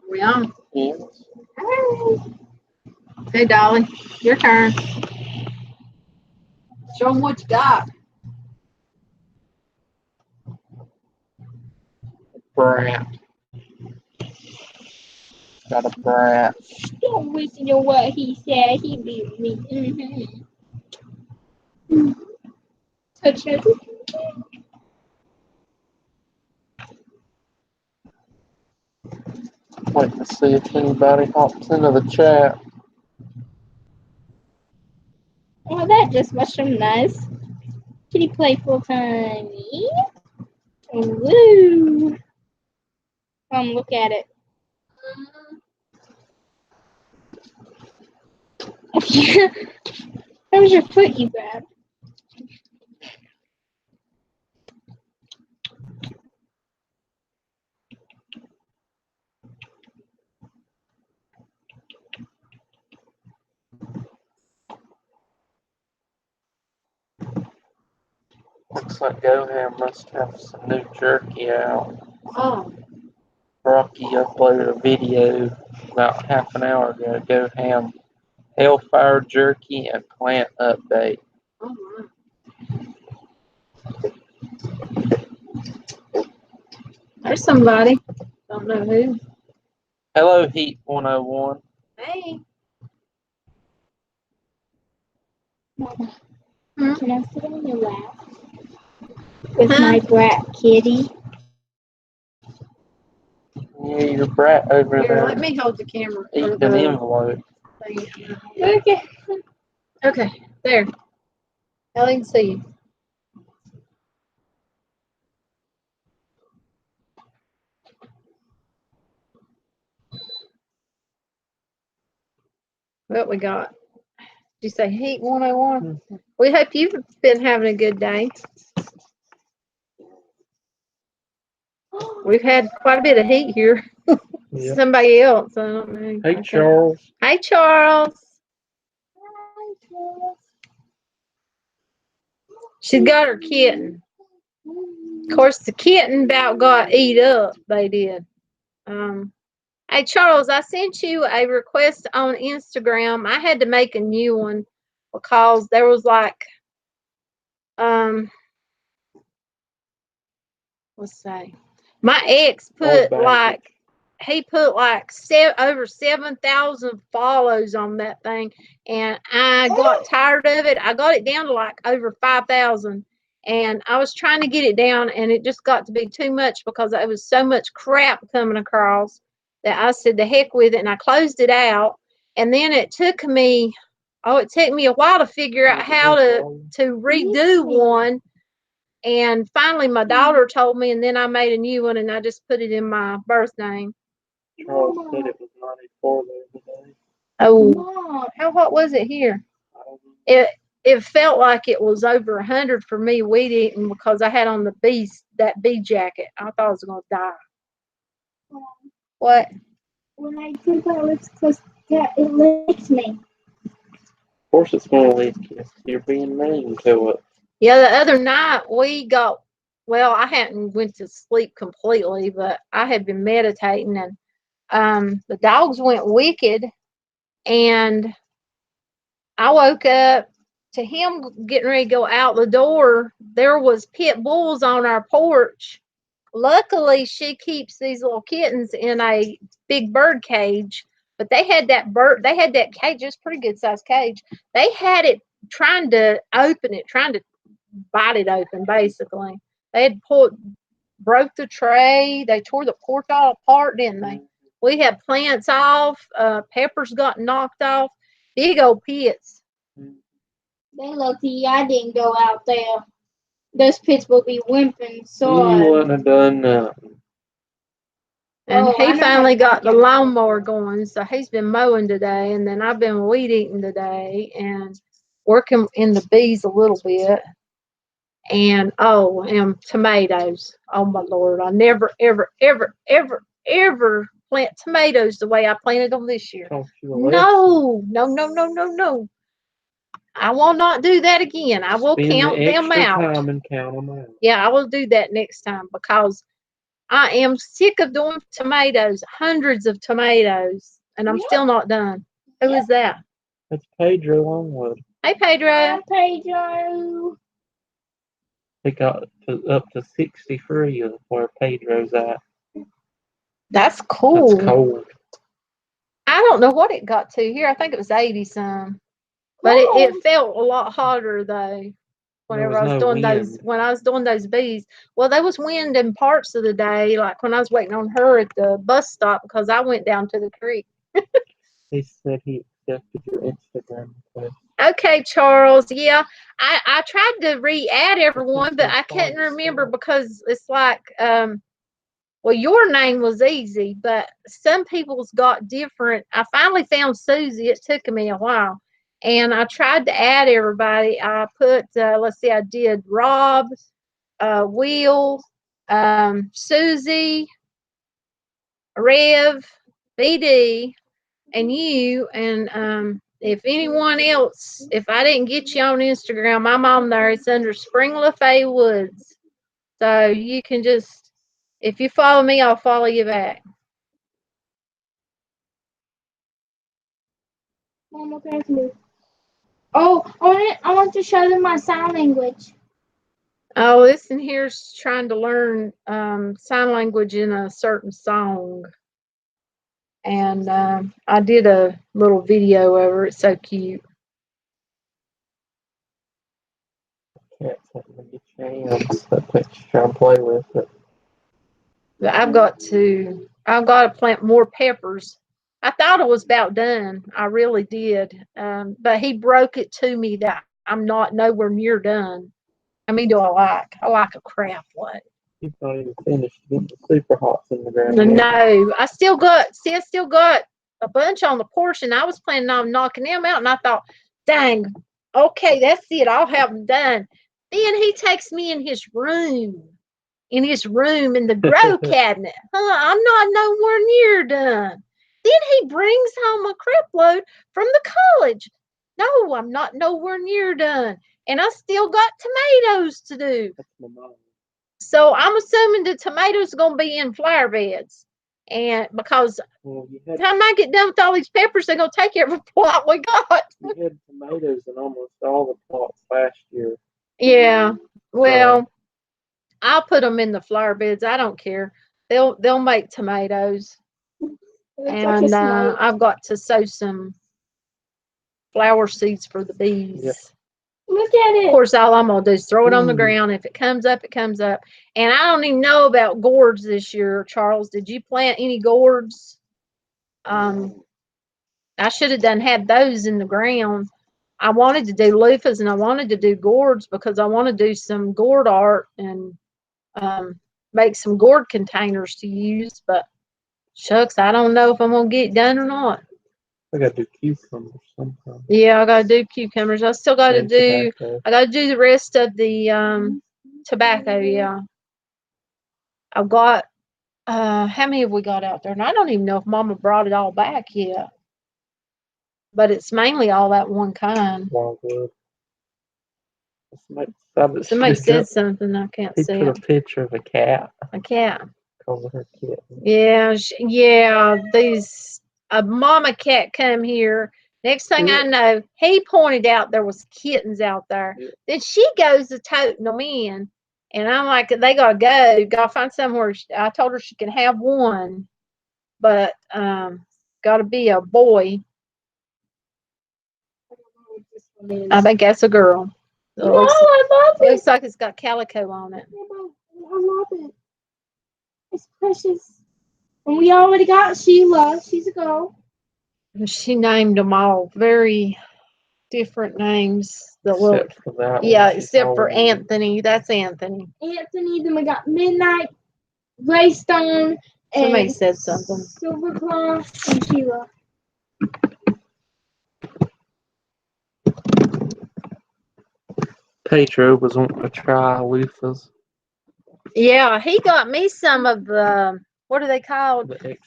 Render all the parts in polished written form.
We on? Yes. Hey, Dolly, your turn. Show them what you got. Brat. Got a brat. Don't listen to what he said. He beat me. Touch it. Waiting to see if anybody hops into the chat. Oh, that just mushroom nice. Can you play full time? Woo! Look at it. That was your foot you grabbed. Looks like GoHam must have some new jerky out. Oh, Rocky uploaded a video about half an hour ago. GoHam Hellfire Jerky and Plant Update. oh my. There's somebody. Don't know who. Hello, Heat 101. Hey. Can I sit on your lap with my brat kitty? Yeah, your brat over Here, there let me hold the camera. eating an envelope. Okay. Okay, there. Ellie can see you. What we got? Did you say Heat 101? We hope you've been having a good day. We've had quite a bit of heat here. Yeah. Somebody else, I don't know. Hey, Charles. Hey, Charles. She's got her kitten. Of course, the kitten about got eat up. They did. Hey, Charles, I sent you a request on Instagram. I had to make a new one because there was like, let's say, my ex put like, he put like over 7,000 follows on that thing, and I got tired of it. I got it down to like over 5,000, and I was trying to get it down, and it just got to be too much because it was so much crap coming across that I said the heck with it, and I closed it out. And then it took me a while to figure out how to redo one. And finally, my daughter told me, and then I made a new one, and I just put it in my birth name. Charles said it was 94 there today. Oh, how hot was it here? It felt like it was over 100 for me weed eating because I had on that bee jacket. I thought I was gonna die. What? When I took my lips close, it licked me. Of course, it's one of these kids. You're being mean to it. Yeah, the other night I hadn't went to sleep completely, but I had been meditating, and the dogs went wicked, and I woke up to him getting ready to go out the door. There was pit bulls on our porch. Luckily, she keeps these little kittens in a big bird cage, but they had that cage. It's a pretty good sized cage. They had it trying to open it, trying to bite it open, basically. They had broke the tray. They tore the porch all apart, didn't they? We had plants off. Peppers got knocked off. Big old pits. They lucky I didn't go out there. Those pits will be whimpering so. You wouldn't have done nothing. And he finally got the lawnmower going, so he's been mowing today, and then I've been weed eating today and working in the bees a little bit. And tomatoes. Oh my Lord, I never, ever, ever, ever, ever plant tomatoes the way I planted them this year. No. I will not do that again. I will count them out. Time and count them out. Yeah, I will do that next time because I am sick of doing tomatoes, hundreds of tomatoes, and I'm still not done. Who is that? It's Pedro Longwood. Hey, Pedro. Hi, Pedro. It got up to 63 of where Pedro's at. That's cool. That's cold. I don't know what it got to here. I think it was 80 some. But it felt a lot hotter though. Whenever I was doing those, when I was doing those bees, well, there was wind in parts of the day, like when I was waiting on her at the bus stop because I went down to the creek. He said he accepted your Instagram request. Okay, Charles. Yeah, I tried to re-add everyone, but I couldn't remember because it's like, well, your name was easy, but some people's got different. I finally found Susie. It took me a while. And I tried to add everybody. I put, let's see, I did Rob, Will, Susie, Rev, BD, and you. And if anyone else, if I didn't get you on Instagram, I'm on there. It's under Spring LaFay Woods. So you can just, if you follow me, I'll follow you back. Mom, what can I do? Oh, I want to show them my sign language. Oh, listen, here's trying to learn sign language in a certain song. And I did a little video over it. It's so cute. Can't let me get your hands. That picture try and play with it. But I've got to plant more peppers. I thought it was about done. I really did. But he broke it to me that I'm not nowhere near done. I mean, do I like? I like a craft load. He's not even finished getting the super hots in the ground. No, I still got a bunch on the portion. I was planning on knocking them out, and I thought, dang, okay, that's it. I'll have them done. Then he takes me in his room in the grow cabinet. I'm not nowhere near done. Then he brings home a crap load from the college. No, I'm not nowhere near done. And I still got tomatoes to do. That's my mom. So I'm assuming the tomatoes are going to be in flower beds. And because the time I get done with all these peppers, they're going to take every plot we got. We had tomatoes in almost all the plots last year. Yeah. Well, I'll put them in the flower beds. I don't care. They'll make tomatoes. And like I've got to sow some flower seeds for the bees. Yep. Look at it. Of course, all I'm going to do is throw it on the ground. If it comes up, it comes up. And I don't even know about gourds this year, Charles. Did you plant any gourds? I should have had those in the ground. I wanted to do loofahs and I wanted to do gourds because I want to do some gourd art and make some gourd containers to use. But shucks, I don't know if I'm going to get it done or not. I got to do cucumbers sometime. Yeah, I got to do cucumbers. I still got to do, tobacco. I got to do the rest of the tobacco, yeah. I've got, how many have we got out there? And I don't even know if Mama brought it all back yet. But it's mainly all that one kind. Longwood. Somebody said something, I can't see it. He put a picture of a cat. A cat. Calling her kitten. Yeah, a mama cat come here. Next thing I know, he pointed out there was kittens out there. Yeah. Then she goes to toting them in. And I'm like, they got to go. Got to find somewhere. I told her she can have one. But got to be a boy. I think that's a girl. No, I love it. Looks like it's got calico on it. I love it. It's precious. And we already got Sheila. She's a girl. She named them all very different names. Except for that yeah, except for Anthony. That's Anthony. Anthony. Then we got Midnight, Greystone, somebody said something. Silverclaw, and Sheila. Pedro was wanting to try loofahs. Yeah, he got me some of the, what are they called? The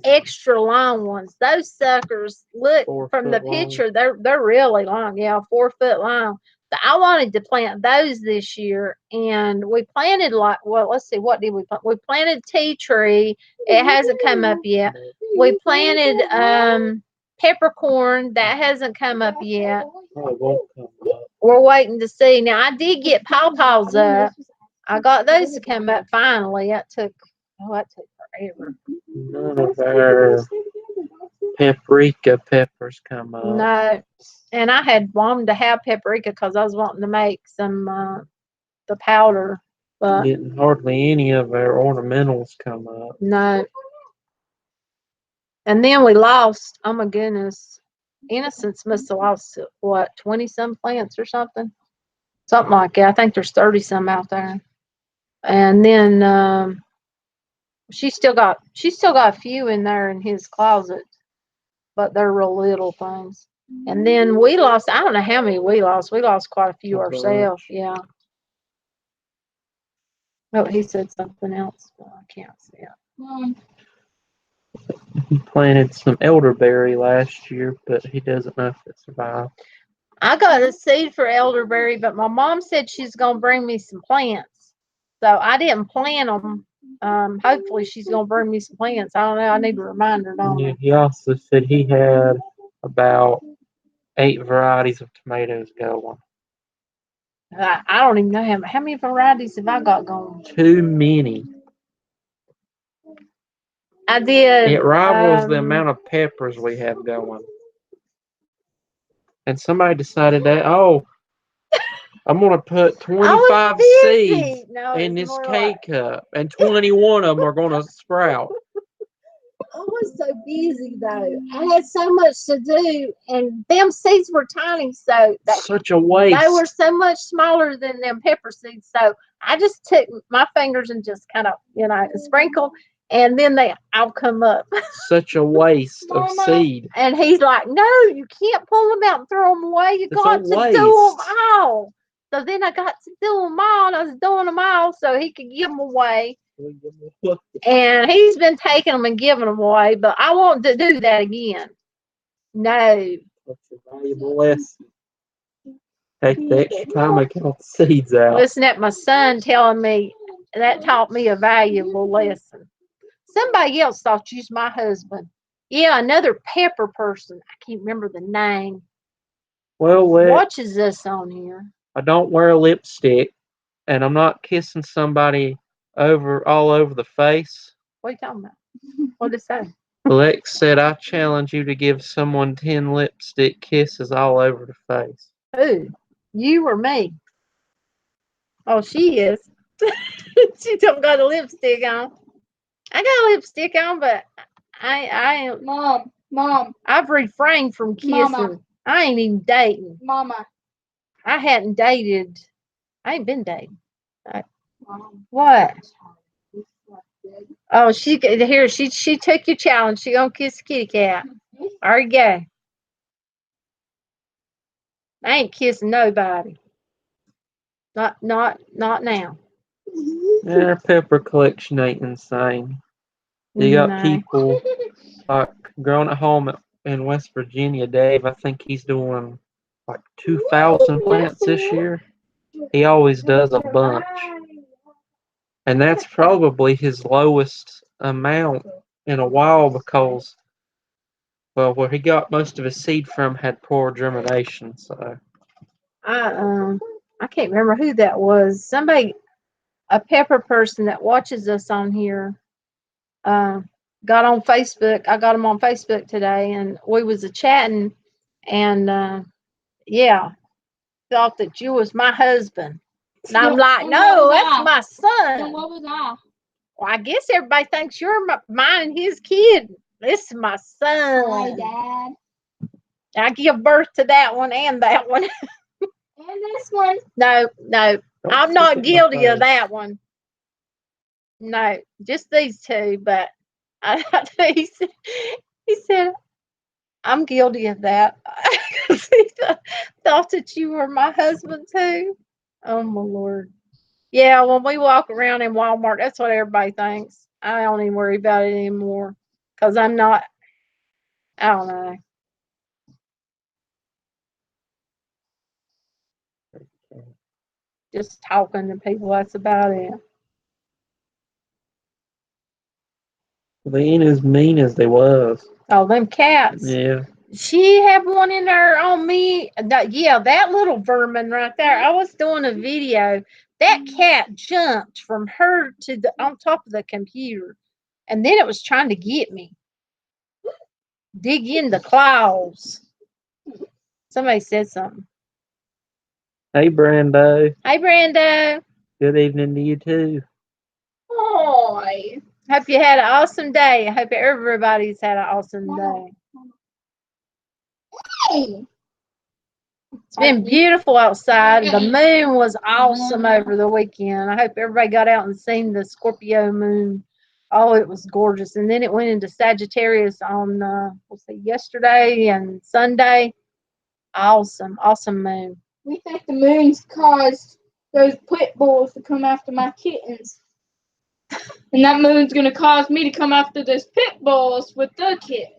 extra long ones. Those suckers, look from the picture, they're really long. Yeah, 4 foot long. I wanted to plant those this year, and we planted well, let's see, what did we plant? We planted tea tree. It hasn't come up yet. We planted peppercorn. That hasn't come up yet. Oh, it won't come up. We're waiting to see. Now I did get pawpaws up. I got those to come up finally. That took forever. None of our paprika peppers come up. No, and I had wanted to have paprika because I was wanting to make some the powder, but Getting hardly any of our ornamentals come up. no. And then we lost. Oh my goodness, Innocence must have lost what 20-some plants or something like that. I think there's 30-some out there. And then she's still got a few in there in his closet, but they're real little things. And then we lost, I don't know how many we lost. We lost quite a few ourselves. Yeah. Oh, he said something else, but I can't see it. He planted some elderberry last year, but he doesn't know if it survived. I got a seed for elderberry, but my mom said she's going to bring me some plants. So I didn't plant them. Hopefully she's going to bring me some plants. I don't know. I need a reminder, don't I? He also said he had about 8 varieties of tomatoes going. I don't even know how many varieties have I got going. Too many. I did. It rivals the amount of peppers we have going. And somebody decided that, I'm going to put 25 seeds in this K-cup, and 21 of them are going to sprout. I was so busy though. I had so much to do, and them seeds were tiny, so such a waste. They were so much smaller than them pepper seeds. So I just took my fingers and just kind of, sprinkle, and then they all come up. Such a waste of seed. And he's like, "No, you can't pull them out and throw them away. You got to do them all." So then I got to do them all, and I was doing them all so he could give them away. And he's been taking them and giving them away, but I want to do that again. No. That's a valuable lesson. Take the extra time and count the seeds out. Listen at my son telling me that taught me a valuable lesson. Somebody else thought you was my husband. Yeah, another pepper person. I can't remember the name. Well, watches us on here. I don't wear lipstick, and I'm not kissing somebody all over the face. What are you talking about? What did it say? Lex said, I challenge you to give someone 10 lipstick kisses all over the face. Who? You or me? Oh, she is. She don't got a lipstick on. I got a lipstick on, but I Mom. I've refrained from kissing. Mama. I ain't even dating. Mama. I hadn't dated. I ain't been dating. What? Oh, she took your challenge. She gonna kiss the kitty cat. There you go. I ain't kissing nobody. Not now. Our pepper collection ain't insane. You got people like growing at home in West Virginia. Dave, I think he's doing like 2,000 plants this year. He always does a bunch. And that's probably his lowest amount in a while because, well, where he got most of his seed from had poor germination. So I can't remember who that was. Somebody, a pepper person that watches us on here, got on Facebook. I got him on Facebook today, and we was a chatting, and yeah, thought that you was my husband. And I'm like, no, that's my son. And what was I? Well, I guess everybody thinks you're mine and his kid. This is my son. My dad. I give birth to that one and that one. And this one. No, I'm not guilty of that one. No, just these two. But he said, I'm guilty of that. He thought that you were my husband too. Oh my Lord. Yeah, when we walk around in Walmart, that's what everybody thinks. I don't even worry about it anymore because I'm not. I don't know. just talking to people. That's about it. They ain't as mean as they was. Oh, them cats. Yeah. She had one in there on me. Yeah, that little vermin right there. I was doing a video. That cat jumped from her to the on top of the computer, and then it was trying to get me. Dig in the claws. Somebody said something. Hey, Brando. Hey, Brando. Good evening to you too. Hi. Hope you had an awesome day. I hope everybody's had an awesome day. Hey. It's been beautiful outside. The moon was awesome over the weekend. I hope everybody got out and seen the Scorpio moon. Oh, it was gorgeous. And then it went into Sagittarius on yesterday and Sunday. Awesome, awesome moon. We think the moon's caused those pit bulls to come after my kittens. And that moon's gonna cause me to come after those pit bulls with the kitten.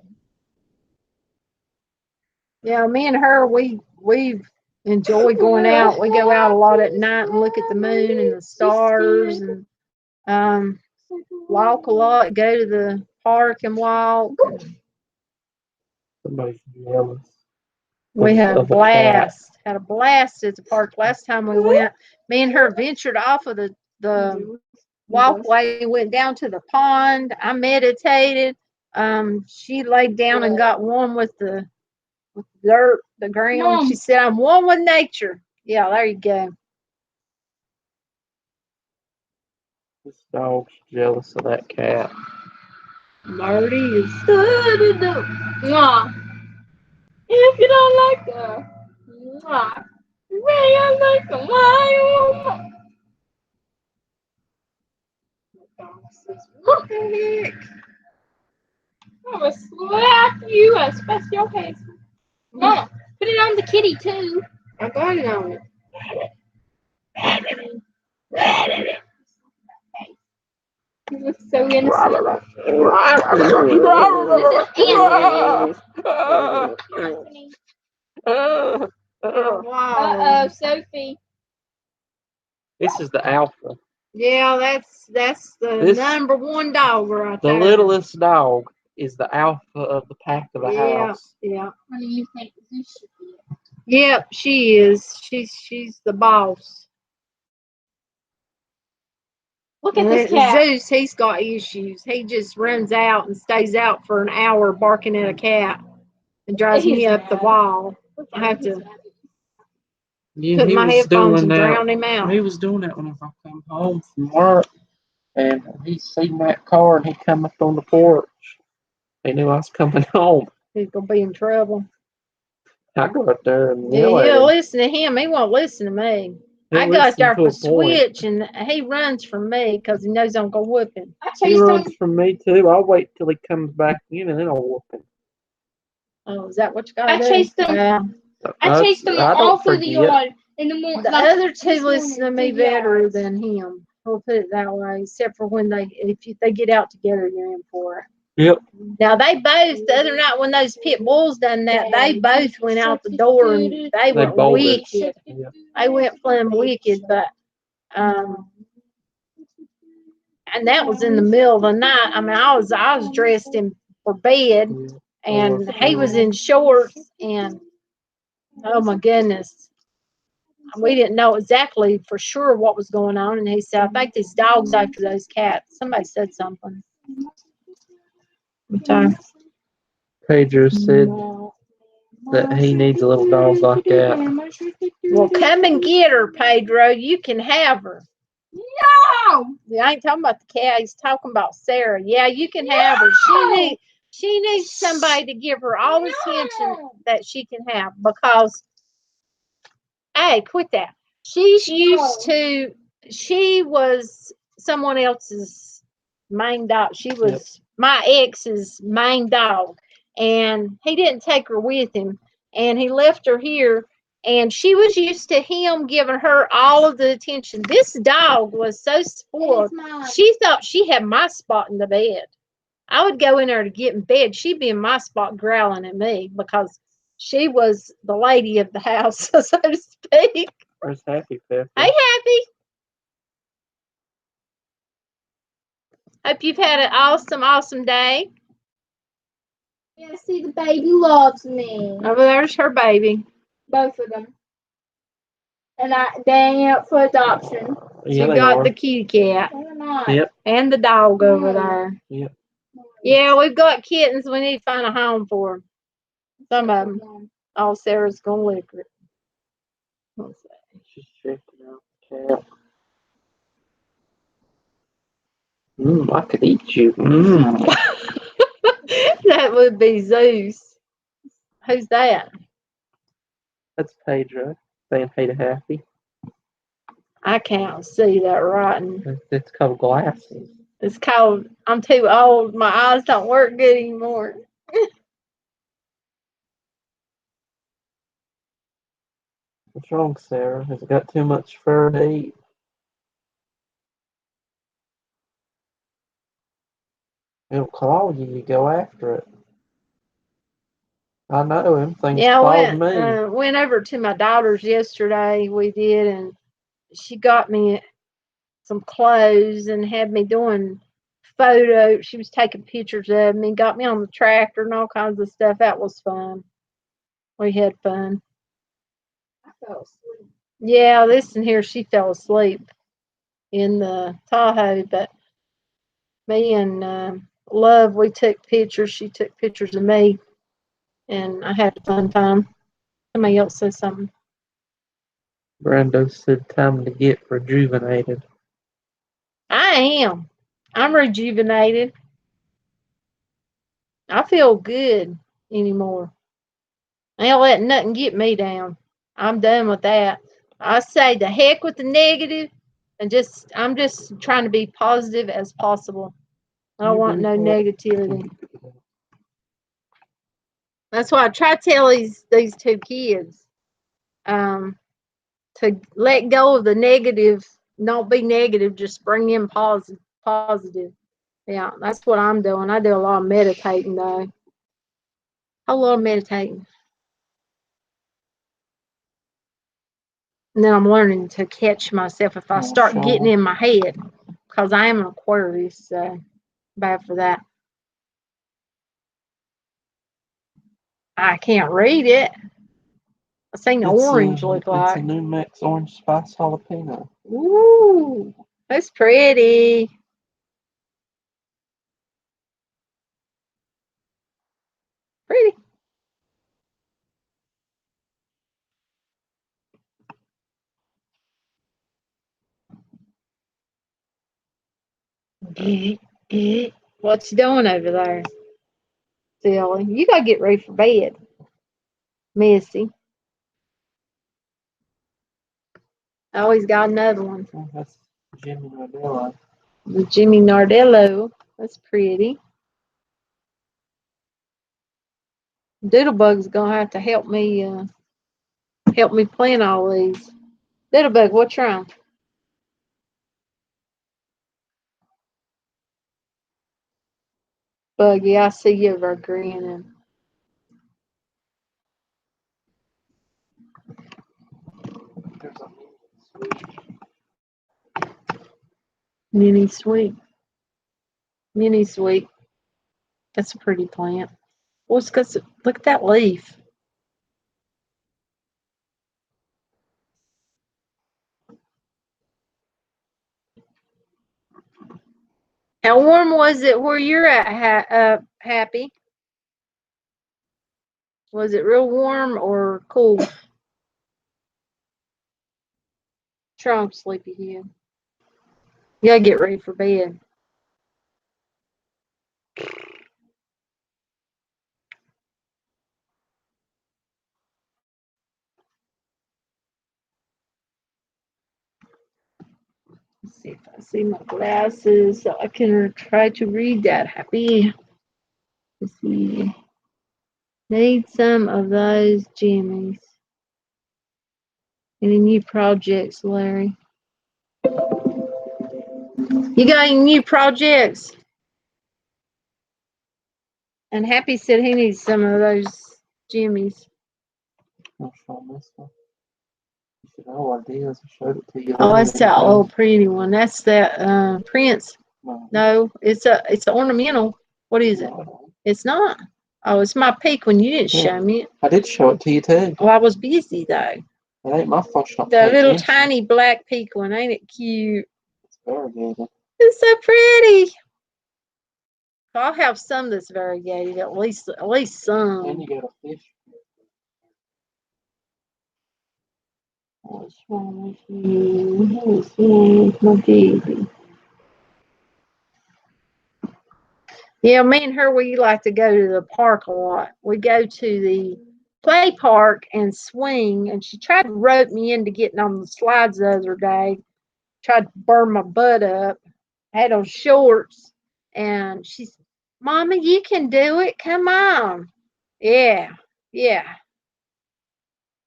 Yeah, me and her, we enjoy going out. We go out a lot at night and look at the moon and the stars, and walk a lot. Go to the park and walk. Somebody's jealous. We had a Of a cat. blast. Had a blast at the park last time we went. Me and her ventured off of the walkway, went down to the pond. I meditated. She laid down and got one with the dirt, the ground. Mom. She said, "I'm one with nature." Yeah, there you go. This dog's jealous of that cat. Marty is. Mwah. If you don't like her, mwah. You really don't like her, why? What the heck? I'm gonna slap you and special your face. Mama, put it on the kitty too. I got it on it. You look so innocent. Wow. Sophie. This is the alpha. Yeah, that's the This- *1 dog right The there. littlest dog is the alpha of the pack of the Yeah, house. yeah. What do you think this should be? Yep, she is. She's the boss. Look at And this then cat. Zeus, he's got issues. He just runs out and stays out for an hour barking at a cat and drives me He's up the mad. wall. I have to Yeah, put he my was headphones doing and that. drown him out. He was doing that when I come home from work, and he seen that car and he come up on the porch. He knew I was coming home. He's gonna be in trouble. I go up there and Yeah, yell at he'll him. listen to him. He won't listen to me. He'll I go listen up there to a for point. switch, and he runs from me because he knows I'm gonna whoop him. I He chased him. runs from me too. I'll wait till he comes back in and then I'll whoop him. Oh, is that what you got? I chased him. Yeah. I chased them I don't all through the forget. yard in the morning. The other two listen to me better than him. We'll put it that way. Except for when they get out together, you're in for it. Yep. Now they both the other night when those pit bulls done that, they both went out the door and they went bolted. wicked. Yeah. They went plumb wicked, but and that was in the middle of the night. I mean, I was dressed in for bed, and he was in shorts, and oh my goodness, we didn't know exactly for sure what was going on. And he said, "I think these dogs after those cats." Somebody said something. Okay. Pedro said that he needs a little dog like that. Well, come and get her, Pedro. You can have her. No! Yeah, I ain't talking about the cat. He's talking about Sarah. Yeah, you can have her. She needs somebody to give her all the attention that she can have because, hey, quit that. She was someone else's main dog. She was my ex's main dog, and he didn't take her with him, and he left her here. And she was used to him giving her all of the attention. This dog was so spoiled. She thought she had my spot in the bed. I would go in there to get in bed. She'd be in my spot growling at me because she was the lady of the house, so to speak. Where's Happy Pepper? Hey, Happy. Hope you've had an awesome, awesome day. Yeah, see, the baby loves me. Over there's her baby. Both of them. And they ain't up for adoption. Yeah, You they got are. the kitty cat. They're not. Yep. And the dog over there. Yep. Yeah, we've got kittens. We need to find a home for them. Some of them. Oh, Sarah's going to lick it. Let's see. She's checking out the cat. I could eat you. That would be Zeus. Who's that? That's Pedro saying hey to Happy. I can't see that writing. It's called glasses. It's called, I'm too old. My eyes don't work good anymore. What's wrong, Sarah? Has it got too much fur to eat? It'll claw you. You go after it. I know him. Things Yeah, clawed me. I went over to my daughter's yesterday. We did, and she got me some clothes and had me doing photos. She was taking pictures of me, got me on the tractor and all kinds of stuff. That was fun. We had fun. I fell asleep. Yeah, listen here, she fell asleep in the Tahoe, but me and Love, we took pictures. She took pictures of me, and I had a fun time. Somebody else said something. Brando said time to get rejuvenated. I am. I'm rejuvenated. I feel good anymore. I ain't letting nothing get me down. I'm done with that. I say the heck with the negative, and I'm just trying to be positive as possible. I don't want no negativity. That's why I try to tell these two kids to let go of the negative. Don't be negative. Just bring in positive. Yeah, that's what I'm doing. I do a lot of meditating though. A lot of meditating. And then I'm learning to catch myself if I start getting in my head, because I am an Aquarius, so bad for that. I can't read it. I seen orange look like. It's a new mix orange spice jalapeno. Ooh, that's pretty. Pretty. What's you doing over there, silly? You gotta get ready for bed, Missy. I always got another one. Oh, that's Jimmy Nardella. The Jimmy Nardello. That's pretty. Doodlebug's gonna have to help me plant all these. Doodlebug, what's wrong? Buggy, I see you over grinning. Mini sweet. Mini sweet. That's a pretty plant. Well, it's because look at that leaf. How warm was it where you're at, Happy? Was it real warm or cool? Trump, sleepyhead. You gotta get ready for bed. Let's see if I see my glasses so I can try to read that, Happy. Let's see. Need some of those jimmies. Any new projects, Larry? You got any new projects? And Happy said he needs some of those jimmies. What's on this one? You You know what it is? I showed it to you. Oh, that's that little pretty one. That's that Prince. No, it's an ornamental. What is it? It's not. Oh, it's my peak when you didn't show me it. I did show it to you too. Oh, I was busy though. It ain't my fault. The little tiny black peak one, ain't it cute? It's variegated. It's so pretty. I'll have some that's variegated, at least some. And you got a fish. What's wrong with you? What's wrong with my baby? Yeah, me and her, we like to go to the park a lot. We go to the play park and swing, and she tried to rope me into getting on the slides the other day. Tried to burn my butt up. I had on shorts, and she said, "Mama, you can do it. Come on." Yeah, yeah.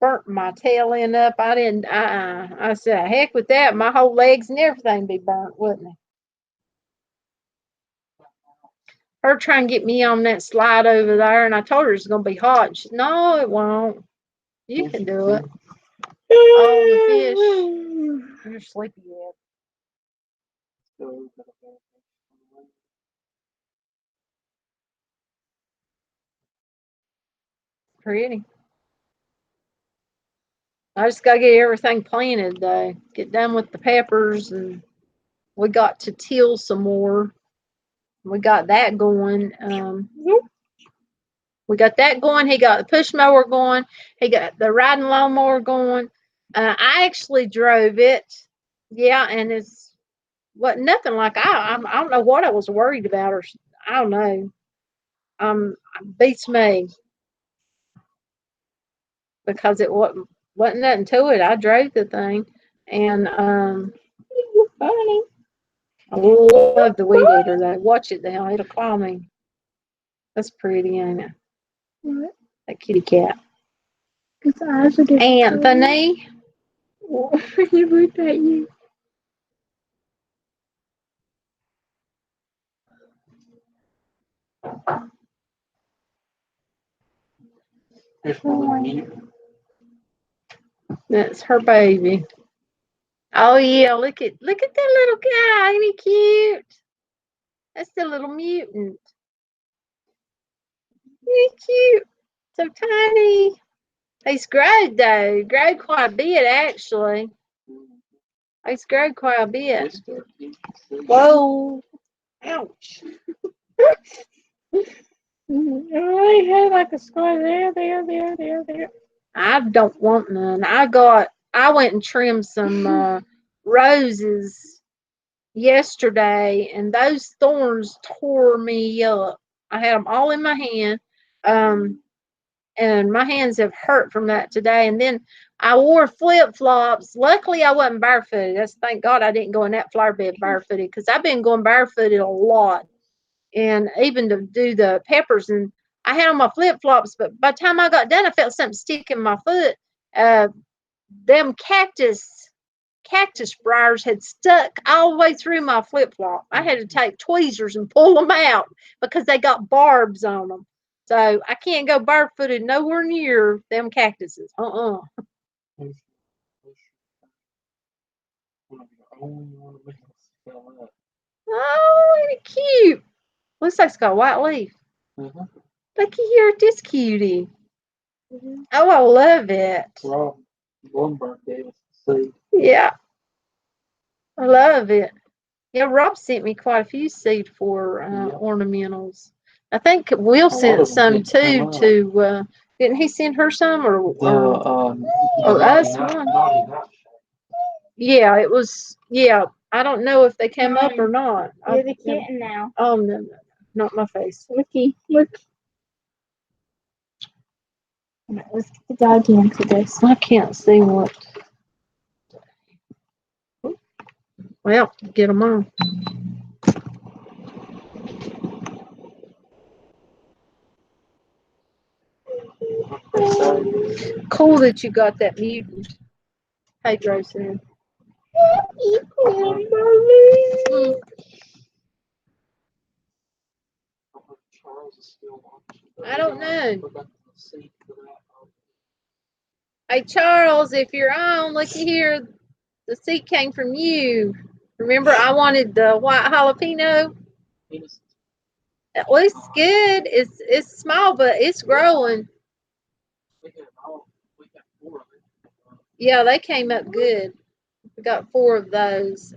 Burnt my tail end up. I didn't. I said, "Heck with that. My whole legs and everything be burnt, wouldn't it?" Her trying to get me on that slide over there, and I told her it's gonna be hot. And she said, "No, it won't. You can do it." Oh, the fish. You're sleepy yet. Pretty. I just gotta get everything planted though. Get done with the peppers, and we got to till some more. We got that going. We got that going. He got the push mower going. He got the riding lawnmower going. I actually drove it. Yeah, and it's nothing like I don't know what I was worried about, or I don't know. Beats me because it wasn't nothing to it. I drove the thing, and funny. I love the weed eater though. Watch it now; it'll claw me. That's pretty, ain't it? What? That kitty cat. His eyes are different. Anthony. He looked at you. That's her baby. Oh yeah, look at that little guy. Ain't he cute? That's the little mutant. Ain't he cute? So tiny. He's grown though. Grown quite a bit actually. He's grown quite a bit. Whoa. Ouch. Oh, he had like a scar there. I don't want none. I went and trimmed some roses yesterday, and those thorns tore me up. I had them all in my hand, and my hands have hurt from that today. And then I wore flip flops. Luckily, I wasn't barefooted. That's thank God I didn't go in that flower bed barefooted, because I've been going barefooted a lot, and even to do the peppers. And I had on my flip flops, but by the time I got done, I felt something stick in my foot. Them cactus briars had stuck all the way through my flip flop. I had to take tweezers and pull them out because they got barbs on them. So I can't go barefooted nowhere near them cactuses. Oh, ain't it cute? Looks like it's got a white leaf. Looky here at this cutie. Oh, I love it. Yeah, I love it. Yeah, Rob sent me quite a few seed for ornamentals. I think Will sent some too. Didn't he send her some or us one? Yeah, it was. Yeah, I don't know if they came up or not. You're the kitten now. Oh no, not my face. Looky, look. Right, let's get the dog into this. I can't see what. Well, get them on. Cool that you got that mutant. Hey, Grayson. I don't know. Hey, Charles, if you're on, looky here. The seed came from you. Remember, I wanted the white jalapeno. It looks good. It's small, but it's growing. Yeah, they came up good. We got 4 of those.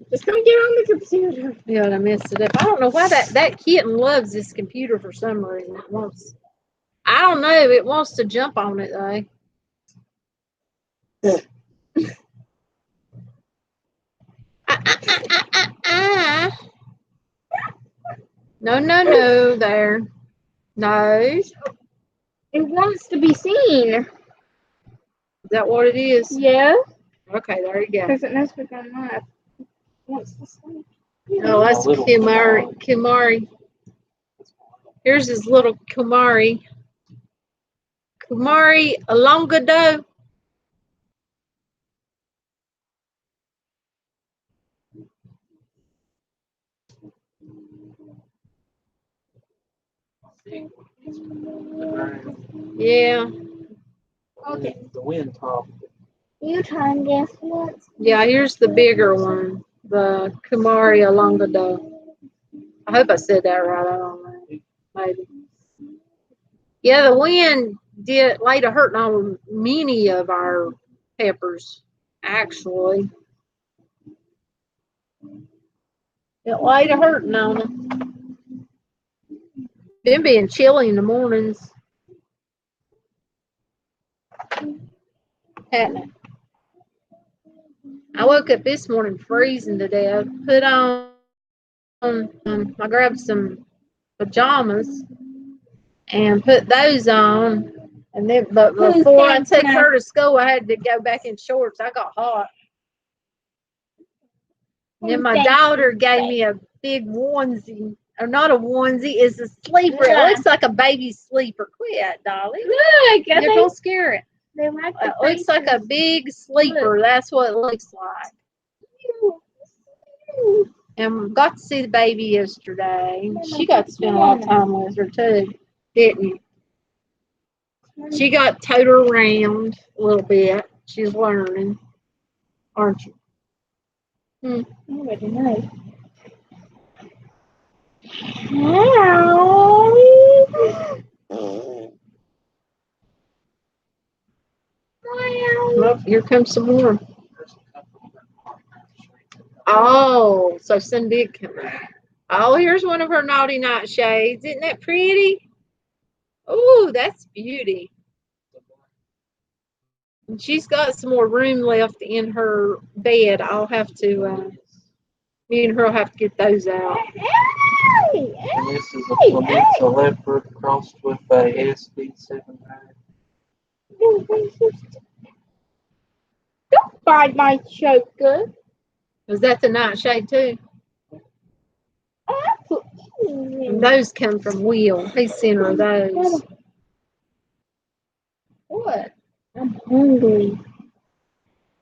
Just gonna get on the computer. Yeah, I messed it up. I don't know why that kitten loves this computer for some reason. I don't know. It wants to jump on it though. No, there. No. Is It wants to be seen. that what it is? Yeah. Okay, there you go. Because it knows we're going live. It wants to sleep. Oh, that's Kumari. Here's his little Kumari. Kumari Alongado. Yeah. Okay. The wind top. You try and guess what? Yeah, here's the bigger one. The Kumari Alongado. I hope I said that right. I don't know. Maybe. Yeah, the wind laid a hurting on many of our peppers, actually. It laid a hurting on them. Been being chilly in the mornings. Hadn't it? I woke up this morning freezing to death. Put on, I grabbed some pajamas and put those on. And then, but before I took her to school, I had to go back in shorts. I got hot. And then my daughter gave me a big onesie, or not a onesie, it's a sleeper. It looks like a baby sleeper. Quit, Dolly. Look, You're gonna scare it. They like It looks like a big sleeper. That's what it looks like. And got to see the baby yesterday. She got to spend a lot of time with her too, didn't you? She got towed around a little bit. She's learning, aren't you? Nobody knows. Well, here comes some more. Oh, so some did come out. Oh, here's one of her naughty nightshades. Isn't that pretty? Oh, that's beauty. And she's got some more room left in her bed. I'll have to, me and her will have to get those out. And this is a Pimento leopard crossed with a SB700. Don't bite my choker. Was that the nightshade too? And those come from Will. He sent her those. What? I'm hungry.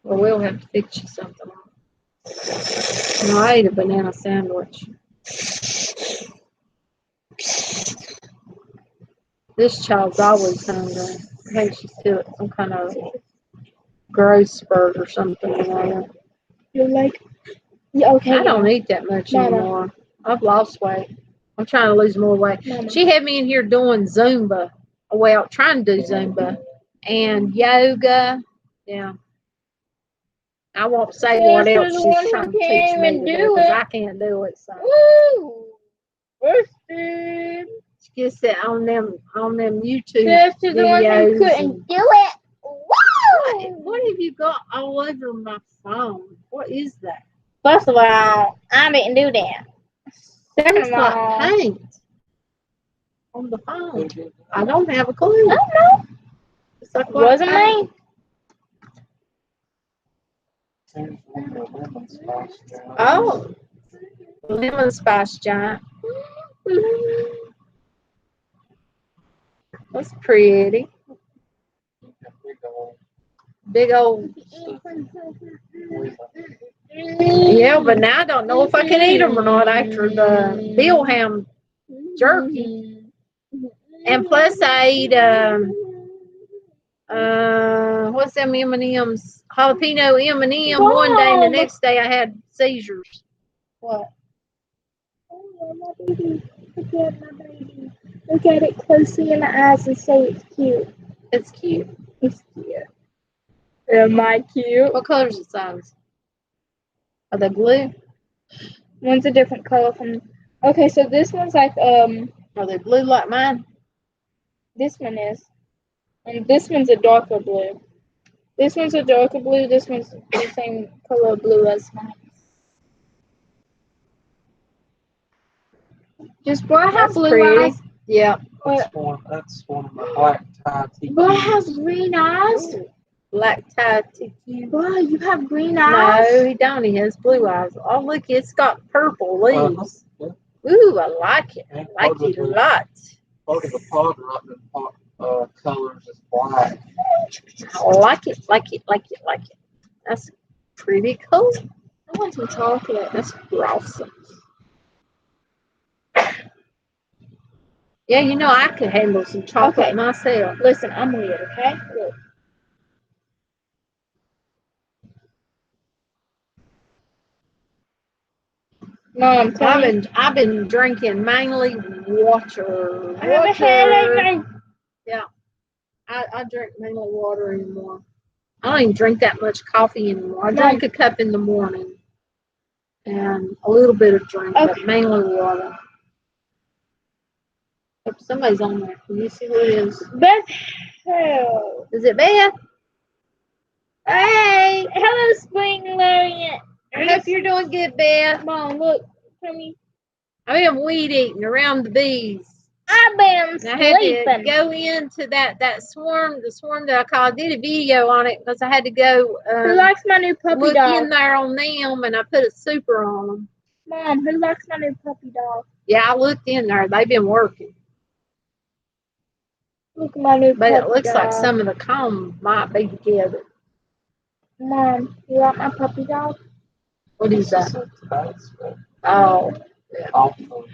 Well, we'll have to fix you something. No, I ate a banana sandwich. This child's always hungry. I think she's still some kind of growth spurt or something. You're like, yeah, okay. I don't eat that much anymore. I've lost weight. I'm trying to lose more weight. She had me in here doing Zumba. Well, trying to do Zumba and yoga. Yeah. I won't say what else she's trying to teach me to do because I can't do it. So. Woo! Bursted. She gets it on them YouTube Just the one who couldn't do it. Woo! What have you got all over my phone? What is that? First of all, I didn't do that. Second It's of all, like paint on the phone. I don't have a clue. I don't know. It's like Wasn't me. Oh, lemon spice giant. That's pretty. Big old. Yeah, but now I don't know if I can eat them or not after the Billham jerky. And plus I ate what's them M&M's? Jalapeno M&M one day, and the next day I had seizures. What? Oh, my baby. Look at my baby. Look at it closely in the eyes and say it's cute. It's cute. It's cute. Am I cute? What color's its eyes? Are they blue? One's a different color from. Okay, so this one's like Are they blue like mine? This one is, and this one's a darker blue. This one's a darker blue. This one's the same color of blue as mine. Just boy have That's blue pretty. eyes. Yeah. That's one of my black tie Boy has TQs. green eyes. Ooh, black tie TQ. Boy, you have green eyes. No, he don't. He has blue eyes. Oh, look, it's got purple leaves. Yeah. Ooh, I like it. I And like part of it a the- lot. Part of the pod up in colors is black. I like it, like it, like it, like it. That's pretty cool. I want some chocolate. That's awesome. Yeah, you know, I could handle some chocolate Okay. myself. Listen, I'm weird, okay? Look. Mom, tell me. I've been drinking mainly water. I have a headache. Yeah, I drink mainly water anymore. I don't even drink that much coffee anymore. I drink a cup in the morning and a little bit of drink, but mainly water. Oh, somebody's on there. Can you see who it is? Beth, hello. Is it Beth? Hey, hello, Spring Lariat. I hope you're doing good, Beth. Mom, look. Tell me. I've been weed eating around the bees. I've been I had to sleeping. go into that swarm, the swarm that I called. I did a video on it because I had to go Who likes my new puppy look dog? in there on them, and I put a super on them. Mom, who likes my new puppy dog? Yeah, I looked in there. They've been working. Look at my new But puppy it looks dog. like some of the comb might be together. Mom, you like my puppy dog? What is that? That's Oh. awful.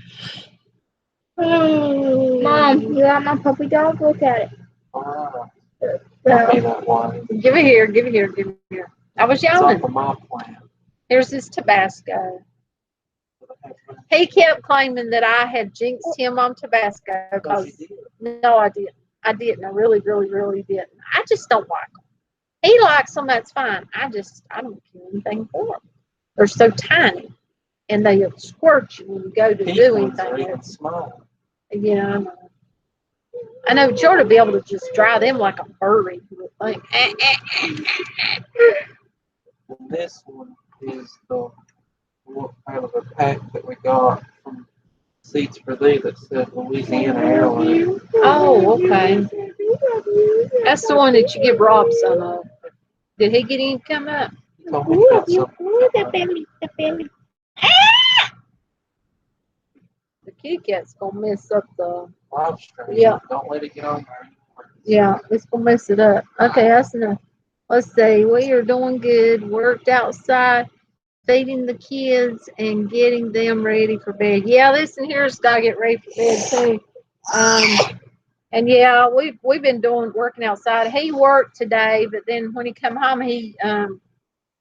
Mom, you like my puppy dog? Look at it. Don't Well, be that way. Give it here, give it here, give it here. I was It's yelling. off of my plan. Here's this Tabasco. He kept claiming that I had jinxed him on Tabasco because no, I didn't. I didn't. I really, really, really didn't. I just don't like them. He likes them, that's fine. I don't care anything for them. They're so tiny, and they'll squirt you when you go to do anything. Even small. Yeah, I know, but you ought to be able to just dry them like a furry. You would think. And this one is the out of the pack that we got from Seeds for Thee that said Louisiana Airlines. Oh, okay. That's the one that you give Rob some of. Did he get any come up? He told me he got something. the belly. The kitty cat's gonna mess up the. Live stream. Yeah. Don't let it get on there anymore. Yeah, it's gonna mess it up. Okay, that's enough. Let's see. We are doing good. Worked outside, feeding the kids and getting them ready for bed. Yeah, this and here's gotta get ready for bed too. And yeah, we've been working outside. He worked today, but then when he come home, me and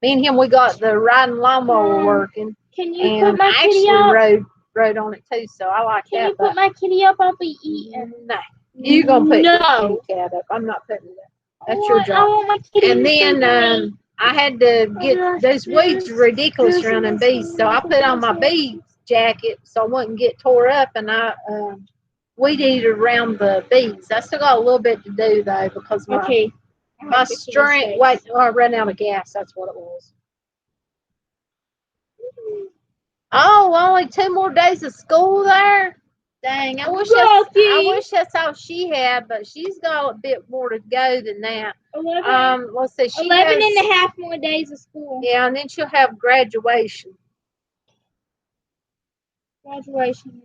him, we got the riding lawnmower working. Can you And put my I kitty actually up? rode on it too, so I like Can that. you put my kitty up? I'll be eating. No, you gonna put No. your kitty cat up. I'm not putting it up. That's I your want job. my kitty And to stay with me. then I had to get those weeds ridiculous around them bees, so I put on my bee jacket so I wouldn't get tore up, and I weed eater around the bees. I still got a little bit to do though because my Okay. my strength. Wait, I ran out of gas. That's what it was. Oh, only 2 more days of school there. Dang, I wish that's all she had, but she's got a bit more to go than that. 11, Let's see, she 11 has, and a half more days of school. yeah, and then she'll have graduation. Graduation.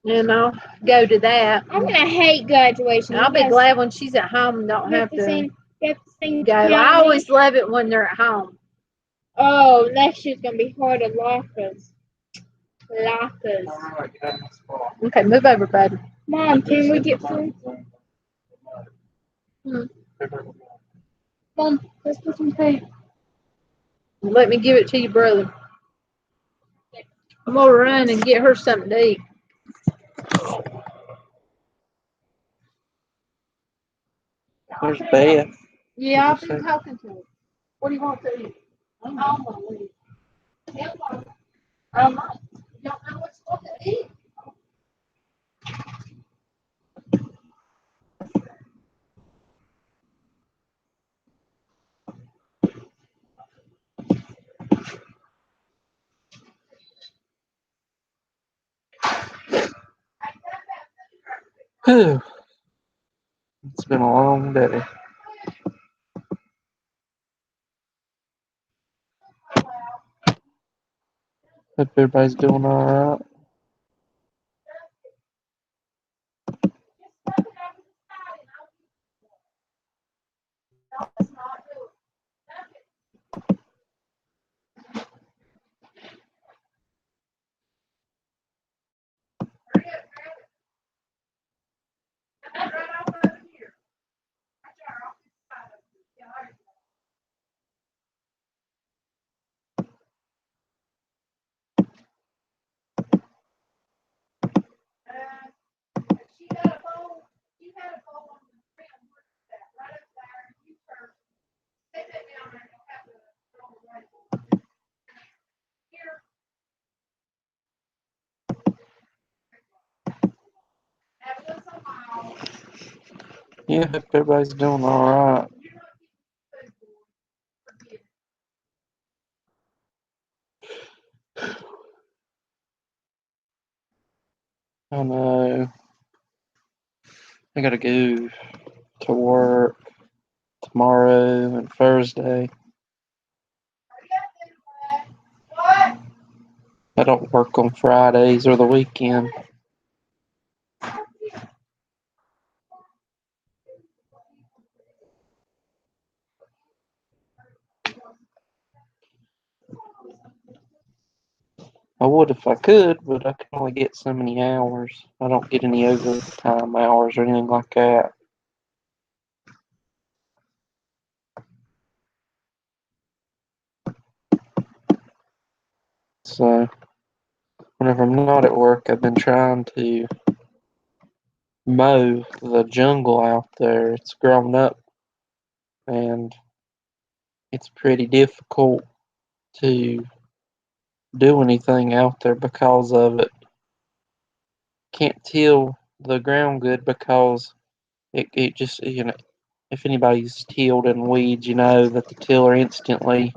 And I'll go to that. I'm gonna hate graduation. And I'll be glad when she's at home and don't have to go. I always love it when they're at home. Oh, next year's gonna be harder. Lockers. All right, get out of my spot. Okay, move over, buddy. Mom, can we get food? Mom, let's put some food. Let me give it to your brother. I'm gonna run and get her something to eat. There's Beth. Yeah, I've been talking to her. What do you want to eat? I'm gonna leave. I don't know what you want to eat. Whew. It's been a long day. Hope everybody's doing alright. Yeah, hope everybody's doing alright. I know. I gotta go to work tomorrow and Thursday. I don't work on Fridays or the weekend. I would if I could, but I can only get so many hours. I don't get any overtime hours or anything like that. So, whenever I'm not at work, I've been trying to mow the jungle out there. It's grown up and it's pretty difficult to do anything out there because of it. Can't till the ground good because it just, if anybody's tilled in weeds, you know that the tiller instantly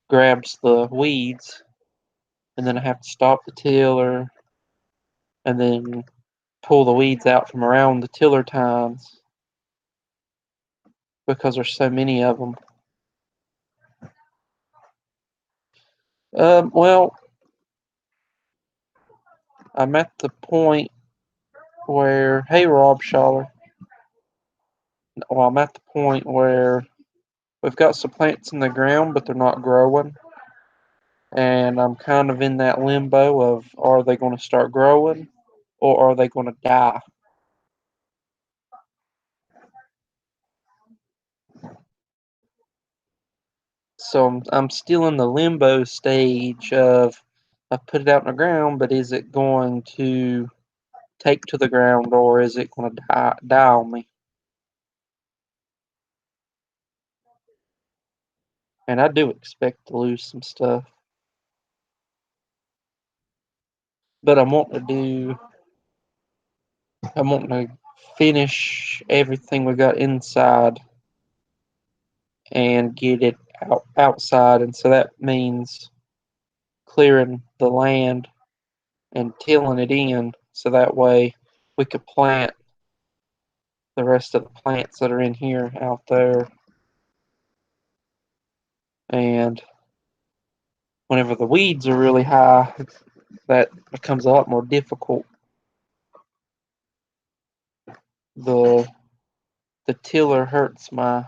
grabs the weeds, and then I have to stop the tiller and then pull the weeds out from around the tiller tines because there's so many of them. Well, I'm at the point where, hey, Rob Schaller. Well, I'm at the point where we've got some plants in the ground, but they're not growing. And I'm kind of in that limbo of, are they going to start growing or are they going to die? So I'm still in the limbo stage of, I put it out in the ground, but is it going to take to the ground or is it going to die on me? And I do expect to lose some stuff. But I'm wanting to finish everything we got inside and get it outside. And so that means clearing the land and tilling it in so that way we could plant the rest of the plants that are in here out there. And whenever the weeds are really high, that becomes a lot more difficult. The tiller hurts my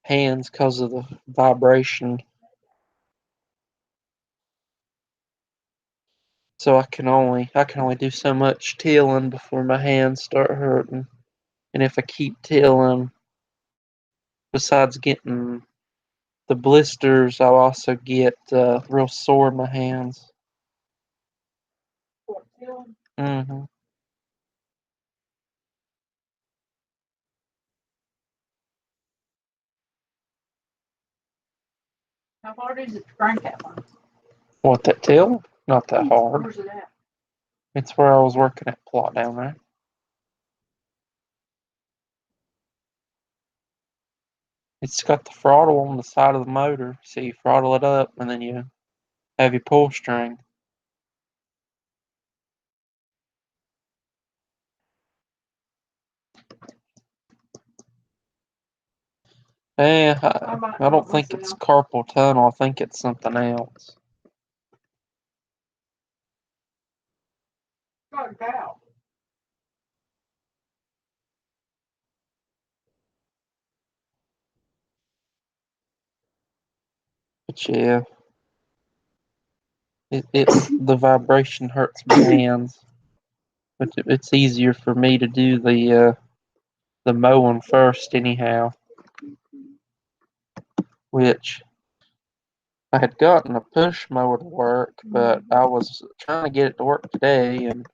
hands because of the vibration. So I can only do so much tilling before my hands start hurting. And if I keep tilling, besides getting the blisters, I'll also get real sore in my hands. Mm-hmm. How hard is it to crank that one? What, that till? Not that hard. Where's it at? It's where I was working at plot down there. It's got the throttle on the side of the motor, so you throttle it up and then you have your pull string. I don't think it's carpal tunnel. I think it's something else. But yeah, the vibration hurts my hands. But it's easier for me to do the mowing first anyhow. Which I had gotten a push mower to work, but I was trying to get it to work today and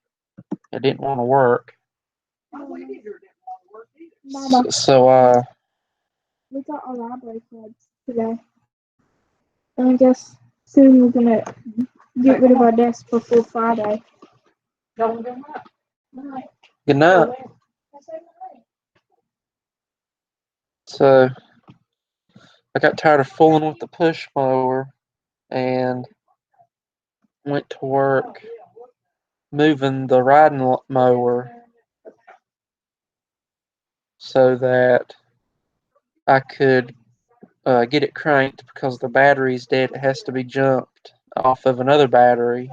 it didn't want to work. Mama, So we got our library cards today. And I guess soon we're gonna get rid of our desk before Friday. Don't give up. Night. good night. I said night. So I got tired of fooling with the push mower and went to work moving the riding mower so that I could get it cranked because the battery's dead. It has to be jumped off of another battery,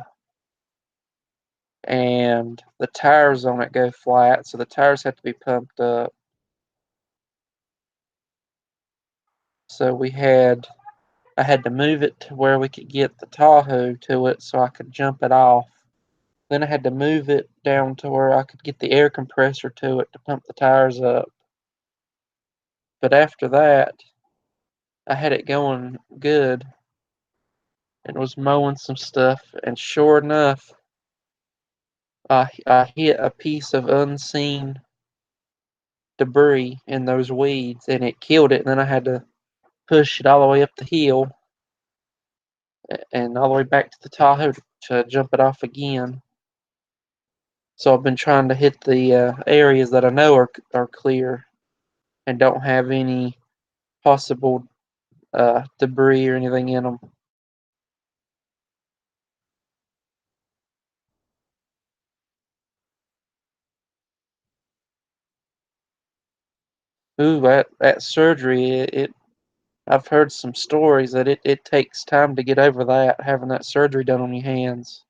and the tires on it go flat, so the tires have to be pumped up. So I had to move it to where we could get the Tahoe to it so I could jump it off. Then I had to move it down to where I could get the air compressor to it to pump the tires up. But after that, I had it going good and was mowing some stuff, and sure enough, I hit a piece of unseen debris in those weeds and it killed it. And then I had to push it all the way up the hill and all the way back to the Tahoe to jump it off again. So I've been trying to hit the areas that I know are clear and don't have any possible debris or anything in them. Ooh, that surgery, I've heard some stories that it takes time to get over that, having that surgery done on your hands.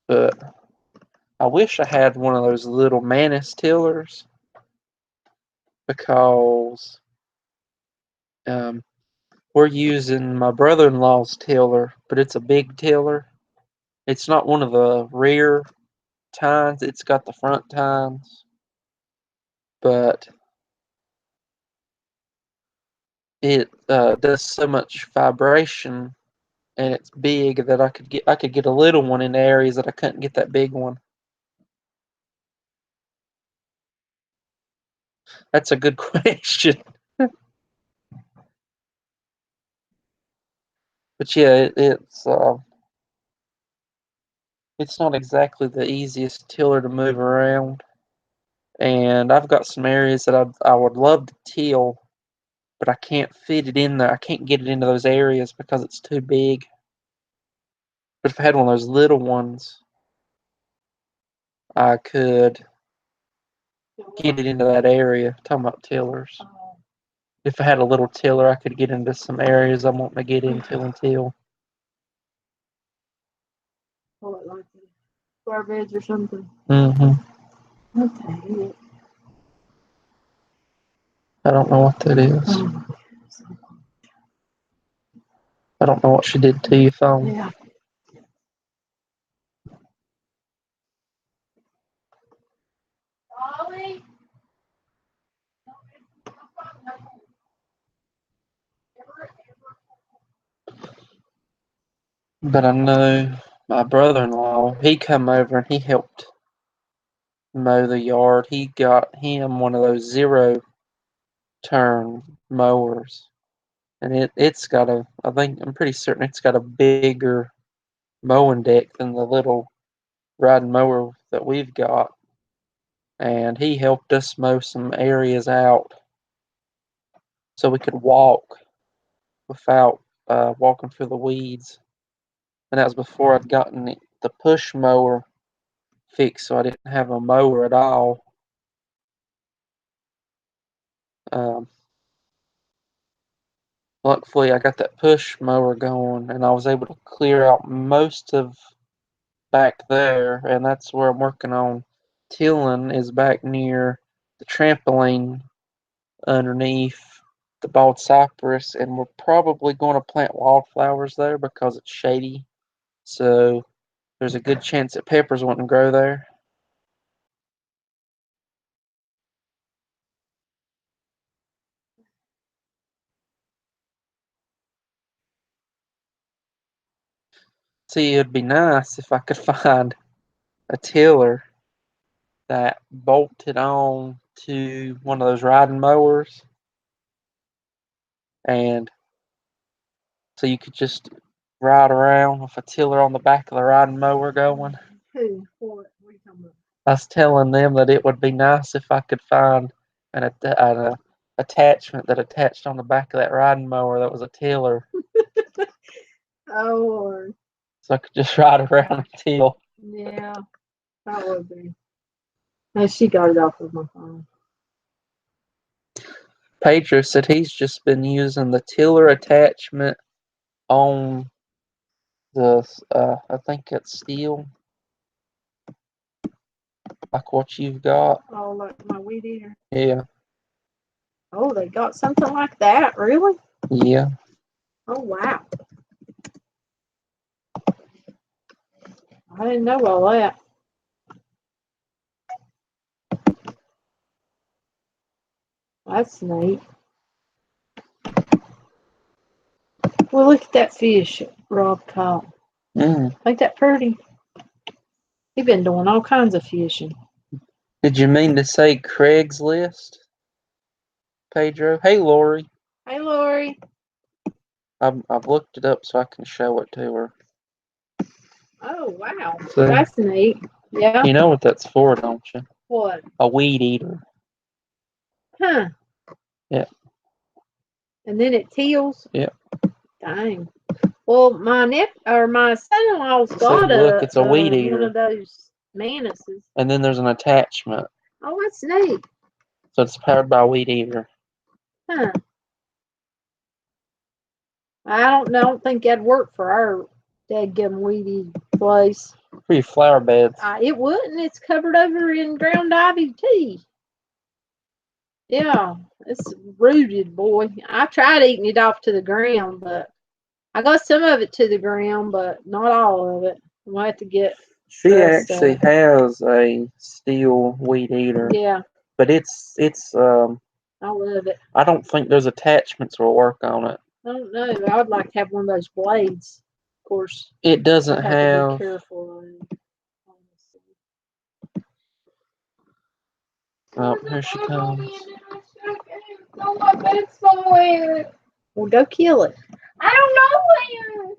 But I wish I had one of those little Manus tillers because um, we're using my brother-in-law's tiller, but it's a big tiller. It's not one of the rear tines, it's got the front tines, but it does so much vibration and it's big that I could get a little one in areas that I couldn't get that big one. That's a good question. But yeah, it's not exactly the easiest tiller to move around. And I've got some areas that I would love to till, but I can't fit it in there. I can't get it into those areas because it's too big. But if I had one of those little ones, I could get it into that area. Talking about tillers. If I had a little tiller, I could get into some areas I'm wanting to get into and till. Pull it like garbage or something. Mm-hmm. What the heck? I don't know what that is. Oh, I don't know what she did to your phone. yeah. Ollie? But I know my brother-in-law, he come over and he helped mow the yard. He got him one of those zero turn mowers. And it's got I'm pretty certain it's got a bigger mowing deck than the little riding mower that we've got. And he helped us mow some areas out so we could walk without walking through the weeds. And that was before I'd gotten the push mower fixed, so I didn't have a mower at all. Um, Luckily, I got that push mower going, and I was able to clear out most of back there, and that's where I'm working on tilling, is back near the trampoline underneath the bald cypress, and we're probably going to plant wildflowers there because it's shady. So there's a good chance that peppers wouldn't grow there. See, it'd be nice if I could find a tiller that bolted on to one of those riding mowers, and so you could just ride around with a tiller on the back of the riding mower going. Who? What? What are you talking about? I was telling them that it would be nice if I could find an attachment that attached on the back of that riding mower that was a tiller, Oh, Lord. so I could just ride around and till. Yeah, that would be. No, she got it off of my phone. Pedro said he's just been using the tiller attachment on the, I think it's steel, like what you've got. Oh, like my weed eater. Yeah, Oh, they got something like that? Really? yeah. Oh, wow. I didn't know all that. That's neat. Well, look at that fish Rob caught. Ain't that pretty? He been doing all kinds of fishing. Did you mean to say Craigslist, Pedro? Hey, Lori. Hey, Lori. I've looked it up so I can show it to her. Oh, wow. So, That's neat. Yeah. you know what that's for, don't you? What? A weed eater. Huh. Yeah. And then it teals? Yeah. Dang. Well, my son-in-law's got look, it's a weed eater. one of those Manuses. And then there's an attachment. Oh, that's neat. So it's powered by a weed eater. Huh. I don't think that'd work for our dadgum weedy place. For your flower beds. It wouldn't. It's covered over in ground ivy tea. Yeah, it's rooted, boy. I tried eating it off to the ground, but I got some of it to the ground, but not all of it. We'll have to get. She actually has a steel weed eater. Yeah. But it's I love it. I don't think those attachments will work on it. I don't know. I would like to have one of those blades. Of course. It doesn't have have. to be careful. Oh, here she comes. On my bed somewhere. Well, go kill it. I don't know where.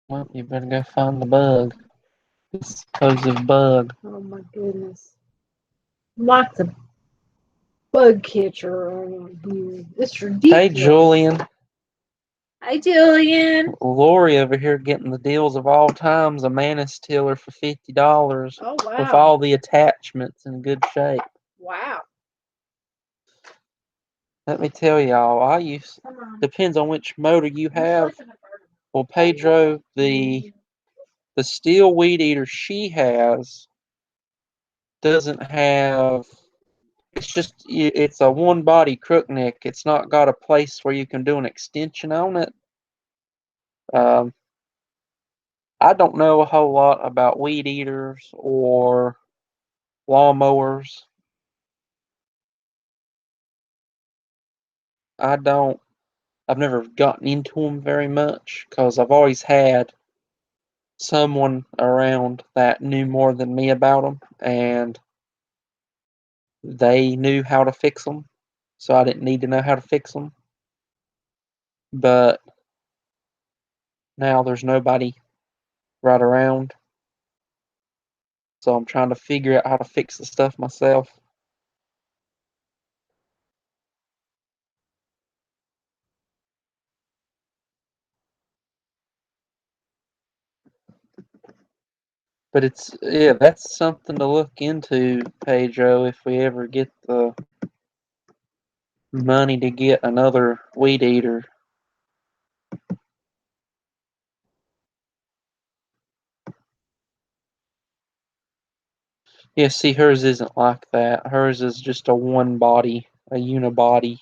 Well, you better go find the bug. This supposed bug. Oh my goodness. Like the bug catcher around here. It's ridiculous. Hey, Julian. Hey, Julian. Lori over here getting the deals of all times, a Manus tiller for $50. Oh, wow. With all the attachments in good shape. Wow. Let me tell y'all, depends on which motor you have. Well, Pedro, the the steel weed eater she has doesn't have. It's a one body crook neck. It's not got a place where you can do an extension on it. I don't know a whole lot about weed eaters or lawnmowers. I've never gotten into them very much because I've always had someone around that knew more than me about them, and they knew how to fix them, so I didn't need to know how to fix them. But now there's nobody right around, so I'm trying to figure out how to fix the stuff myself. But that's something to look into, Pedro, if we ever get the money to get another weed eater. Yeah, see, hers isn't like that. Hers is just a one body, a unibody.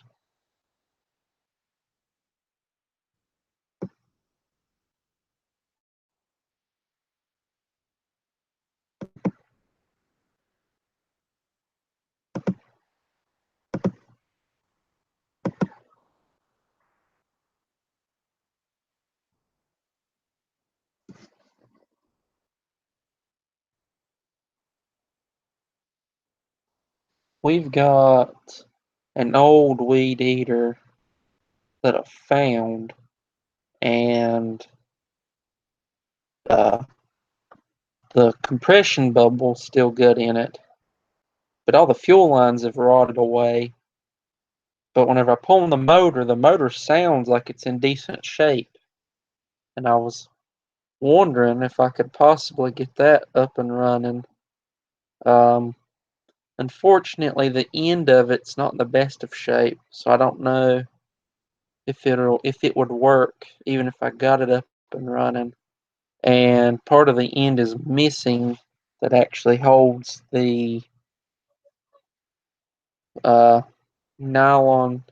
We've got an old weed eater that I found, and the compression bubble's still good in it, but all the fuel lines have rotted away. But whenever I pull on the motor sounds like it's in decent shape, and I was wondering if I could possibly get that up and running. Um, Unfortunately, the end of it's not in the best of shape, so I don't know if it would work even if I got it up and running. And part of the end is missing that actually holds the nylon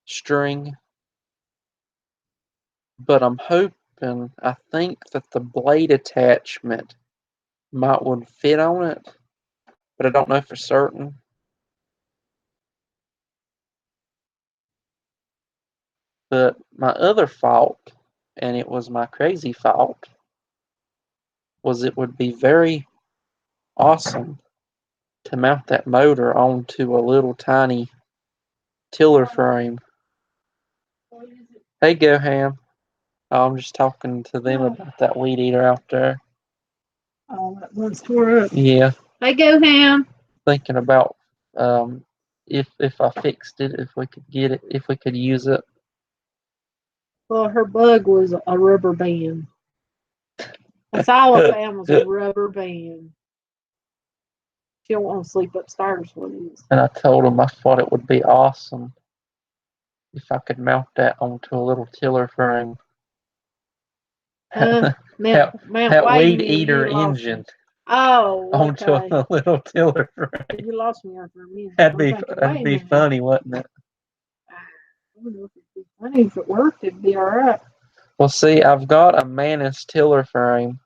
string. But I think that the blade attachment would fit on it, but I don't know for certain. But my other fault, and it was my crazy fault, was it would be very awesome to mount that motor onto a little tiny tiller frame. Hey, Goham. I'm just talking to them about that weed eater out there. Oh, that one's tore up. Yeah. Hey, Goham. Thinking about if I fixed it, if we could get it, if we could use it. Well, her bug was a rubber band. That's all I found was a rubber band. She don't want to sleep upstairs with it. And I told him I thought it would be awesome if I could mount that onto a little tiller frame. Mount that weed eater engine. Oh, onto okay. a little tiller frame. You lost me after a minute. That'd be funny, wouldn't it? I don't know if it'd be funny. If it worked, it'd be all right. Well, see, I've got a Manus tiller frame.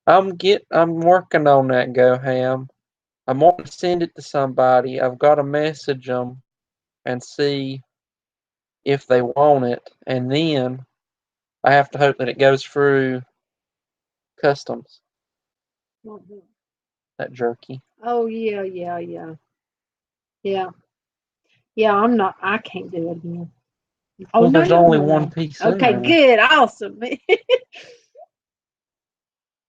I'm working on that, Goham. I'm wanting to send it to somebody. I've got to message them and see if they want it, and then I have to hope that it goes through customs. That jerky. Oh yeah. I can't do it again. Oh, well, there's only one piece. Okay, good, awesome.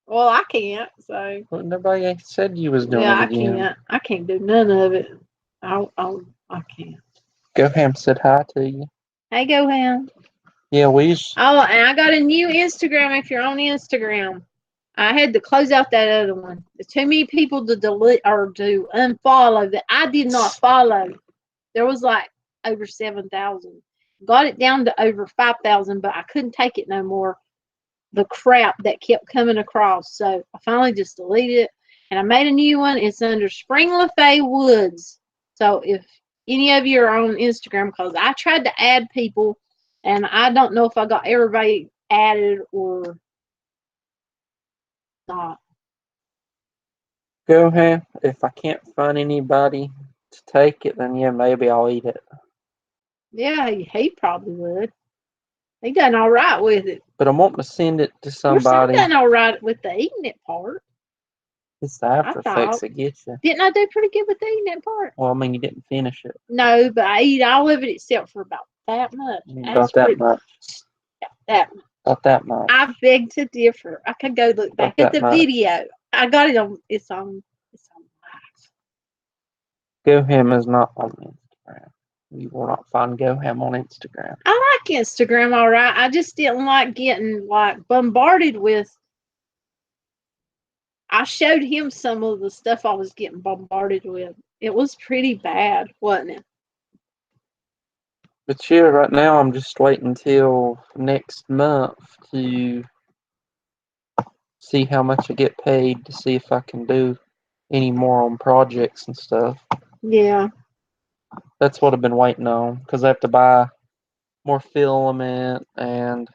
Well, I can't. So. Well, nobody said you was doing it again. I can't do none of it. I can't. Goham said hi to you. Hey, Goham. Yeah, we. Oh, and I got a new Instagram. If you're on Instagram, I had to close out that other one. There's too many people to delete or to unfollow that I did not follow. There was like over 7,000. Got it down to over 5,000, but I couldn't take it no more. the crap that kept coming across. So I finally just deleted it, and I made a new one. It's under Spring LaFay Woods. So if any of you are on Instagram, because I tried to add people, and I don't know if I got everybody added or not. Go ahead. If I can't find anybody to take it, then yeah, maybe I'll eat it. Yeah, he probably would. He done all right with it. But I'm wanting to send it to Of course, I somebody. done all right with the eating it part. It's the after effects thought- that gets you. Didn't I do pretty good with the eating it part? Well, I mean, you didn't finish it. No, but I eat all of it except for about that much. About that much. That much. About that much. I beg to differ. I can go look back at the video. I got it on. It's on live. Go Ham is not on Instagram. You will not find Go Ham on Instagram. I like Instagram all right. I just didn't like getting bombarded with. I showed him some of the stuff I was getting bombarded with. It was pretty bad, wasn't it? But yeah, right now I'm just waiting till next month to see how much I get paid to see if I can do any more on projects and stuff. Yeah. That's what I've been waiting on because I have to buy more filament and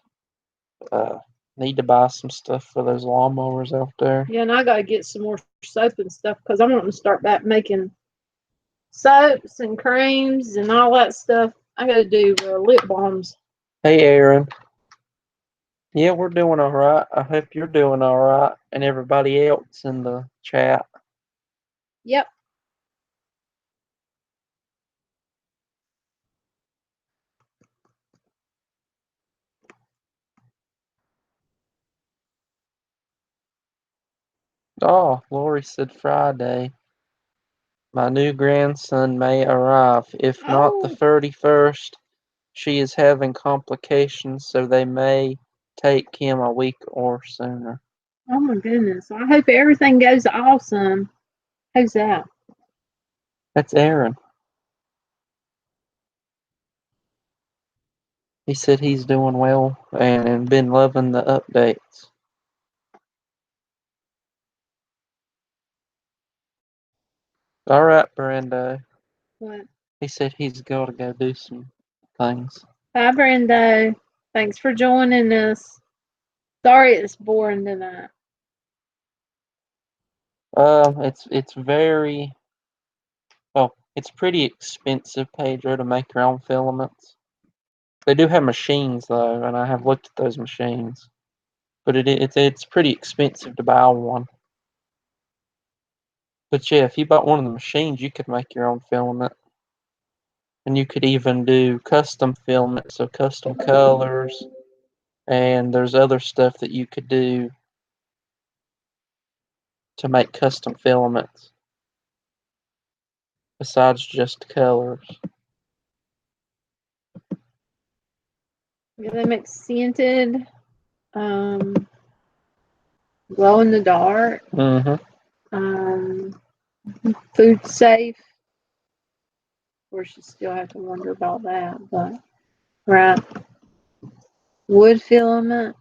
need to buy some stuff for those lawnmowers out there. Yeah, and I got to get some more soap and stuff because I'm wanting to start back making soaps and creams and all that stuff. I got to do lip balms. Hey, Aaron. Yeah, we're doing all right. I hope you're doing all right and everybody else in the chat. Yep. Oh, Lori said Friday. My new grandson may arrive. If not the 31st, she is having complications, so they may take him a week or sooner. Oh my goodness. I hope everything goes awesome. Who's that? That's Aaron. He said he's doing well and been loving the updates. All right, Brando. What? He said he's got to go do some things. Bye, Brando. Thanks for joining us. Sorry it's boring tonight. It's very well. It's pretty expensive, Pedro, to make your own filaments. They do have machines though, and I have looked at those machines. But it's pretty expensive to buy one. But yeah, if you bought one of the machines, you could make your own filament. And you could even do custom filament, so custom colors. And there's other stuff that you could do to make custom filaments besides just colors. Yeah, they make scented, glow in the dark, food safe. Of course, you still have to wonder about that, but right. Wood filament.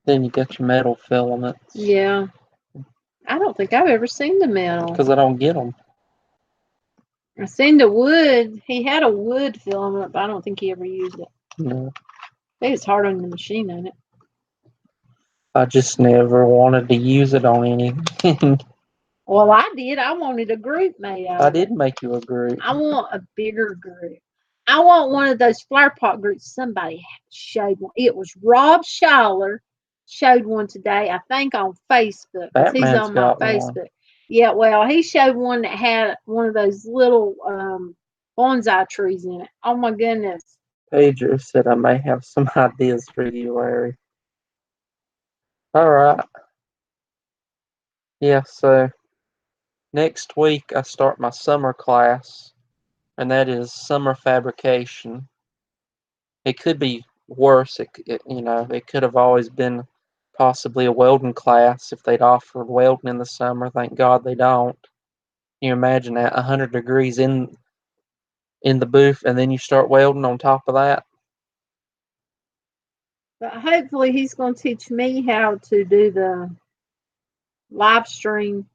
Then you got your metal filaments. Yeah. I don't think I've ever seen the metal. Because I don't get them. I seen the wood. He had a wood filament, but I don't think he ever used it. No. I think it's hard on the machine, ain't it? I just never wanted to use it on anything. Well, I did. I wanted a group made out I of it. did make you a group. I want a bigger group. I want one of those flower pot groups. Somebody showed one. It was Rob Schaller showed one today, I think on Facebook. He's on my Facebook. One. Yeah, well, he showed one that had one of those little bonsai trees in it. Oh my goodness. Pedro said I may have some ideas for you, Larry. All right. Yeah, so next week I start my summer class, and that is summer fabrication. It could be worse. It could have always been possibly a welding class if they'd offered welding in the summer. Thank God they don't. Can you imagine that 100 degrees in the booth, and then you start welding on top of that? But hopefully he's going to teach me how to do the live stream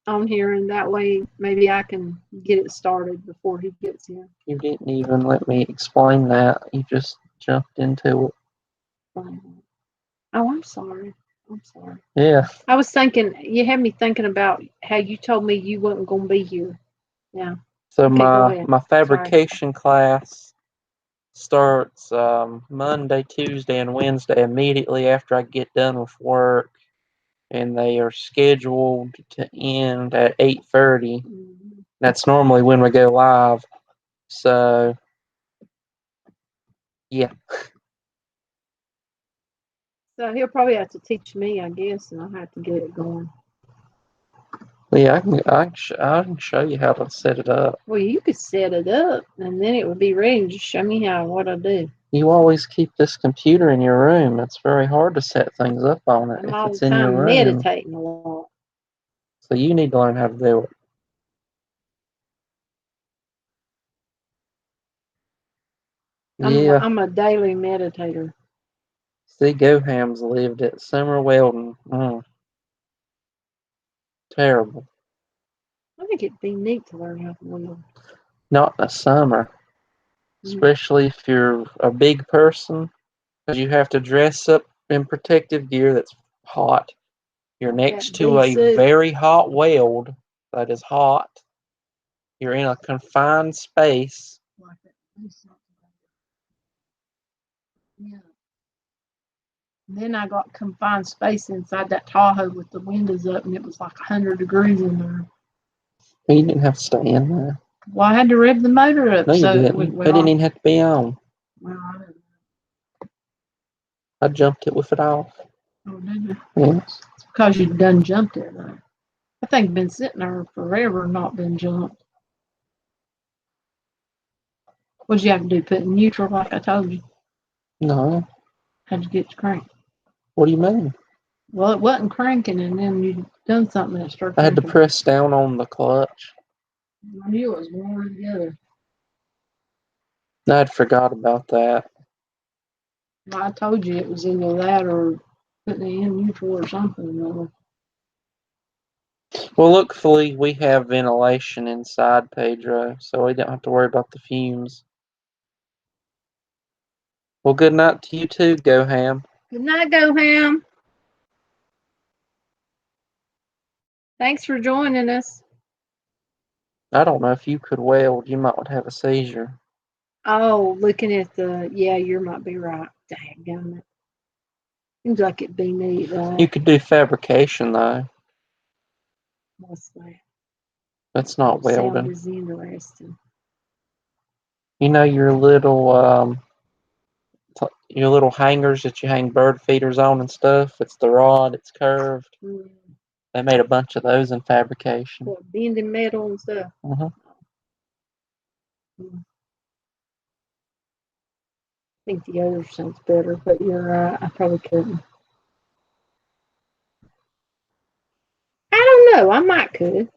on here, and that way maybe I can get it started before he gets here. You didn't even let me explain that. You just jumped into it. Oh, I'm sorry. I'm sorry. Yeah. I was thinking, you had me thinking about how you told me you wasn't going to be here. Yeah. So Okay, go ahead. my fabrication class starts Monday, Tuesday, and Wednesday immediately after I get done with work, and they are scheduled to end at 8:30. That's normally when we go live. So yeah. So he'll probably have to teach me, I guess, and I'll have to get it going. Yeah, I can show you how to set it up. Well, you could set it up, and then it would be ready to show me what I do. You always keep this computer in your room. It's very hard to set things up on it I'm if all it's the in your time room. meditating a lot. So you need to learn how to do it. Yeah. I'm a daily meditator. See, Gohams lived at Summer Weldon. Terrible. I think it'd be neat to learn how to weld. Not in the summer, especially if you're a big person, because you have to dress up in protective gear that's hot. You're next to a very hot weld that is hot. You're in a confined space. Yeah. Then I got confined space inside that Tahoe with the windows up, and it was like 100 degrees in there. You didn't have to stay in there. Well, I had to rev the motor up. No, you so didn't. They didn't even have to be on. Well, I didn't. I jumped it with it off. Oh, did you? Yes. It's because you done jumped it, though. I think it's been sitting there forever and not been jumped. What'd you have to do? Put in neutral like I told you? No. How'd you get to crank? What do you mean? Well, it wasn't cranking, and then you done something that started I had to cranking. press down on the clutch. I knew it was more together. I'd forgot about that. Well, I told you it was either that or putting it in neutral or something. Well, luckily we have ventilation inside Pedro, so we don't have to worry about the fumes. Well, good night to you too, Goham. Good night, Goham. Thanks for joining us. I don't know if you could weld. You might have a seizure. Oh, looking at yeah, you might be right. Dang it. Seems like it'd be neat, right? You could do fabrication, though. What's that? That's not welding. Sound is interesting. You know your little hangers that you hang bird feeders on and stuff? It's the rod, it's curved. They made a bunch of those in fabrication. What, bending metal and stuff? Mm-hmm. I think the other sounds better, but you're right. I probably couldn't. I don't know. I might could.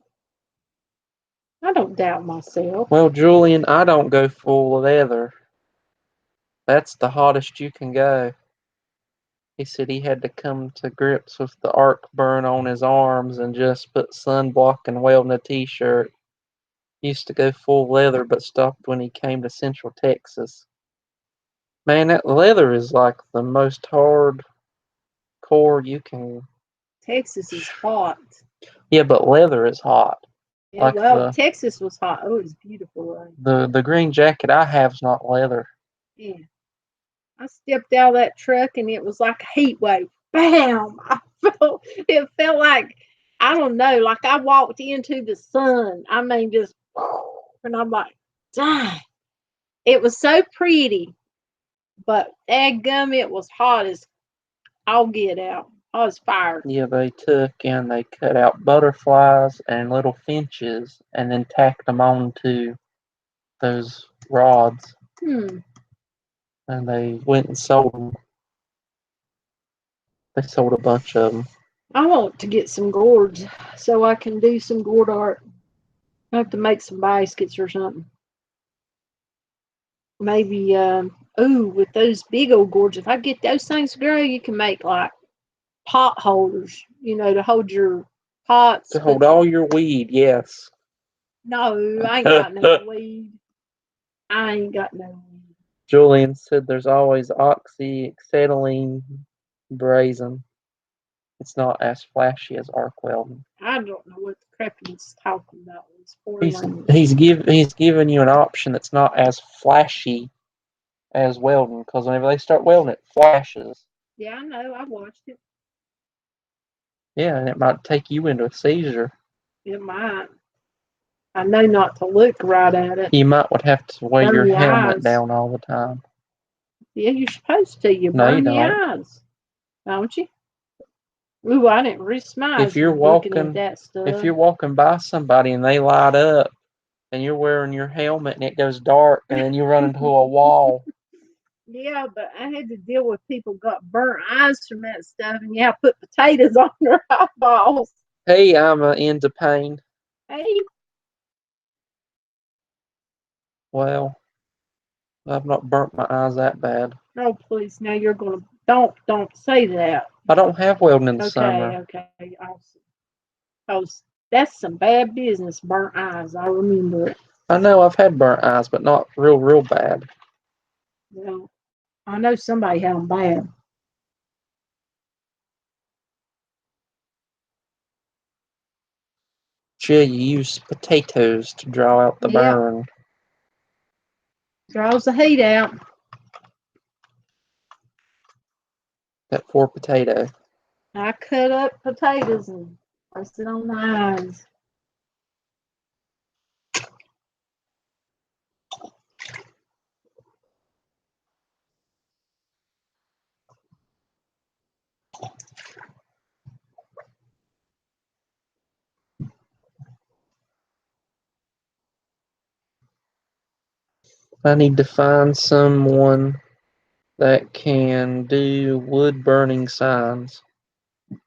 I don't doubt myself. Well, Julian, I don't go full leather. That's the hottest you can go. He said he had to come to grips with the arc burn on his arms and just put sunblock and weld in a t-shirt. Used to go full leather, but stopped when he came to Central Texas. Man, that leather is like the most hard core you can. Texas is hot. Yeah, but leather is hot. Yeah, Like well, Texas was hot. Oh, it was beautiful. Right? The green jacket I have is not leather. Yeah. I stepped out of that truck and it was like a heat wave. Bam! It felt like, I don't know, like I walked into the sun. I mean, just, and I'm like, dang. It was so pretty, but daggum, it was hot as all get out. I was fired. Yeah, they took and they cut out butterflies and little finches and then tacked them onto those rods. And they went and sold them. They sold a bunch of them. I want to get some gourds so I can do some gourd art. I have to make some baskets or something. maybe ooh, with those big old gourds, if I get those things to grow, you can make like pot holders, to hold your pots. To hold all your weed, yes. No, I ain't got no weed. I ain't got no weed. Julian said there's always oxyacetylene brazen. It's not as flashy as arc welding. I don't know what the crap he's talking about. He's giving you an option that's not as flashy as welding, because whenever they start welding, it flashes. Yeah, I know. I watched it. Yeah, and it might take you into a seizure. It might. I know not to look right at it. You might would have to wear Burn your the helmet eyes. down all the time. Yeah, you're supposed to. You No, burn you the don't. eyes, don't you? Ooh, I didn't risk my eyes If you're looking at walking, that stuff. if you're walking by somebody and they light up, and you're wearing your helmet and it goes dark, and then you run into a wall. Yeah, but I had to deal with people got burnt eyes from that stuff, and yeah, put potatoes on their eyeballs. Hey, I'm into pain. Hey. Well, I've not burnt my eyes that bad. Oh, please! Now you're gonna don't say that. I don't have welding in the summer. Okay, awesome. Cause that's some bad business. Burnt eyes. I remember it. I know I've had burnt eyes, but not real bad. Well, I know somebody had them bad. Jill, you use potatoes to draw out the burn. Draws the heat out. That poor potato. I cut up potatoes and place it on the eyes. I need to find someone that can do wood burning signs. That's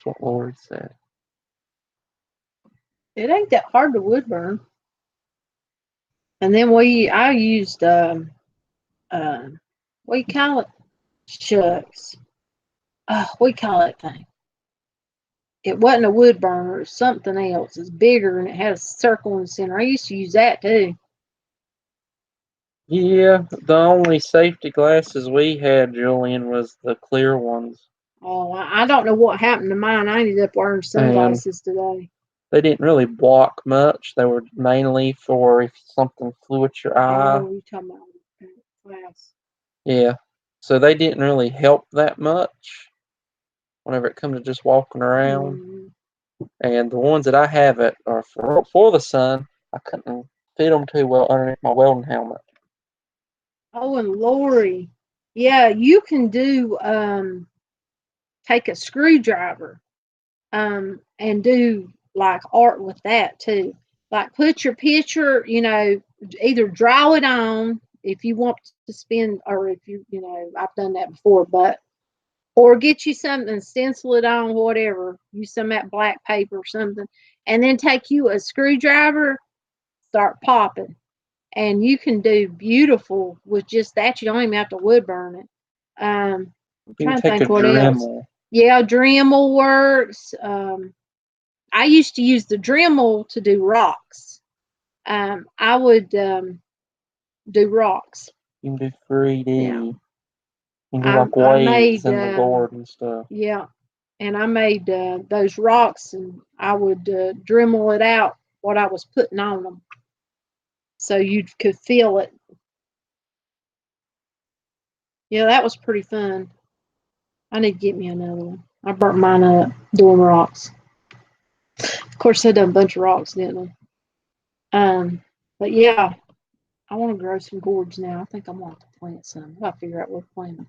what Lord said. It ain't that hard to wood burn. And then I used what do you call it? Shucks. What do you call that thing? It wasn't a wood burner, it was something else. It's bigger and it had a circle in the center. I used to use that too. Yeah, the only safety glasses we had, Julian, was the clear ones. Oh, I don't know what happened to mine. I ended up wearing sunglasses today. They didn't really block much. They were mainly for if something flew at your eye. Oh, you're talking about glass. Yeah. So they didn't really help that much whenever it comes to just walking around. Mm-hmm. And the ones that I have are for the sun. I couldn't fit them too well underneath my welding helmet. Oh, and Lori, yeah, you can do take a screwdriver and do like art with that too. Like put your picture, either draw it on if you want to spin, or if I've done that before, or get you something, stencil it on, whatever. Use some of that black paper or something, and then take you a screwdriver, start popping, and you can do beautiful with just that. You don't even have to wood burn it. I'm trying to think what else. Yeah, Dremel works. I used to use the Dremel to do rocks. I would do rocks. You can do 3D. Yeah. You can do like waves in the gourd and stuff. Yeah, and I made those rocks, and I would Dremel it out what I was putting on them, so you could feel it. Yeah, that was pretty fun. I need to get me another one. I burnt mine up doing rocks. Of course, I done a bunch of rocks, didn't I? But yeah, I want to grow some gourds now. I think I'm going to plant some. I got to figure out where to plant them.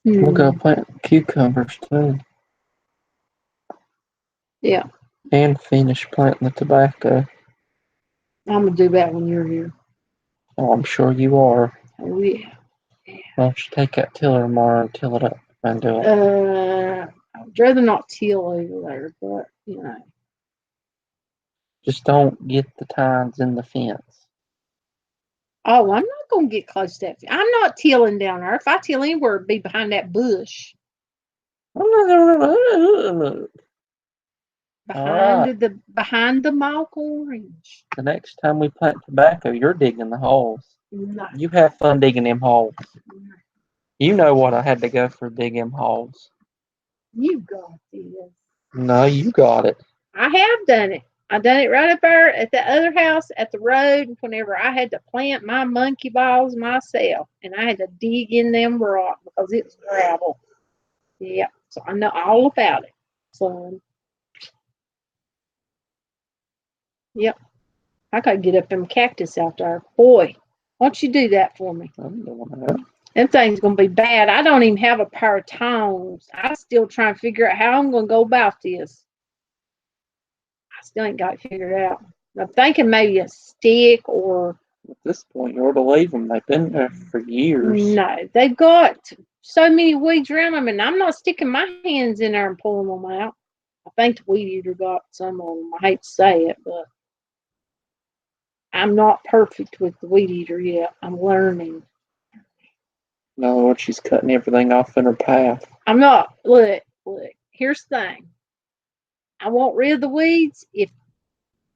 We'll go plant cucumbers too. Yeah. And finish planting the tobacco. I'm going to do that when you're here. Oh, I'm sure you are. Oh, yeah. Why don't you take that tiller tomorrow and till it up and do it? I'd rather not till over there, but Just don't get the tines in the fence. Oh, I'm not gonna get close to that. I'm not tilling down there. If I till anywhere, it'd be behind that bush. Behind the mock orange. The next time we plant tobacco, you're digging the holes. No. You have fun digging them holes. You know what I had to go for digging them holes. You got this. No, you got it. I have done it. I done it right up there at the other house at the road whenever I had to plant my monkey balls myself. And I had to dig in them rock because it was gravel. Yeah. So I know all about it, son. Yep. I gotta get up them cactus out there. Boy, why don't you do that for me? I'm doing that. Them things gonna be bad. I don't even have a pair of tongs. I still trying to figure out how I'm gonna go about this. I still ain't got it figured out. I'm thinking maybe a stick or. At this point, you ought to leave them. They've been there for years. No, they've got so many weeds around them, and I'm not sticking my hands in there and pulling them out. I think the weed eater got some of them. I hate to say it, but I'm not perfect with the weed eater yet. I'm learning. No, she's cutting everything off in her path. I'm not. Look. Here's the thing. I want rid of the weeds if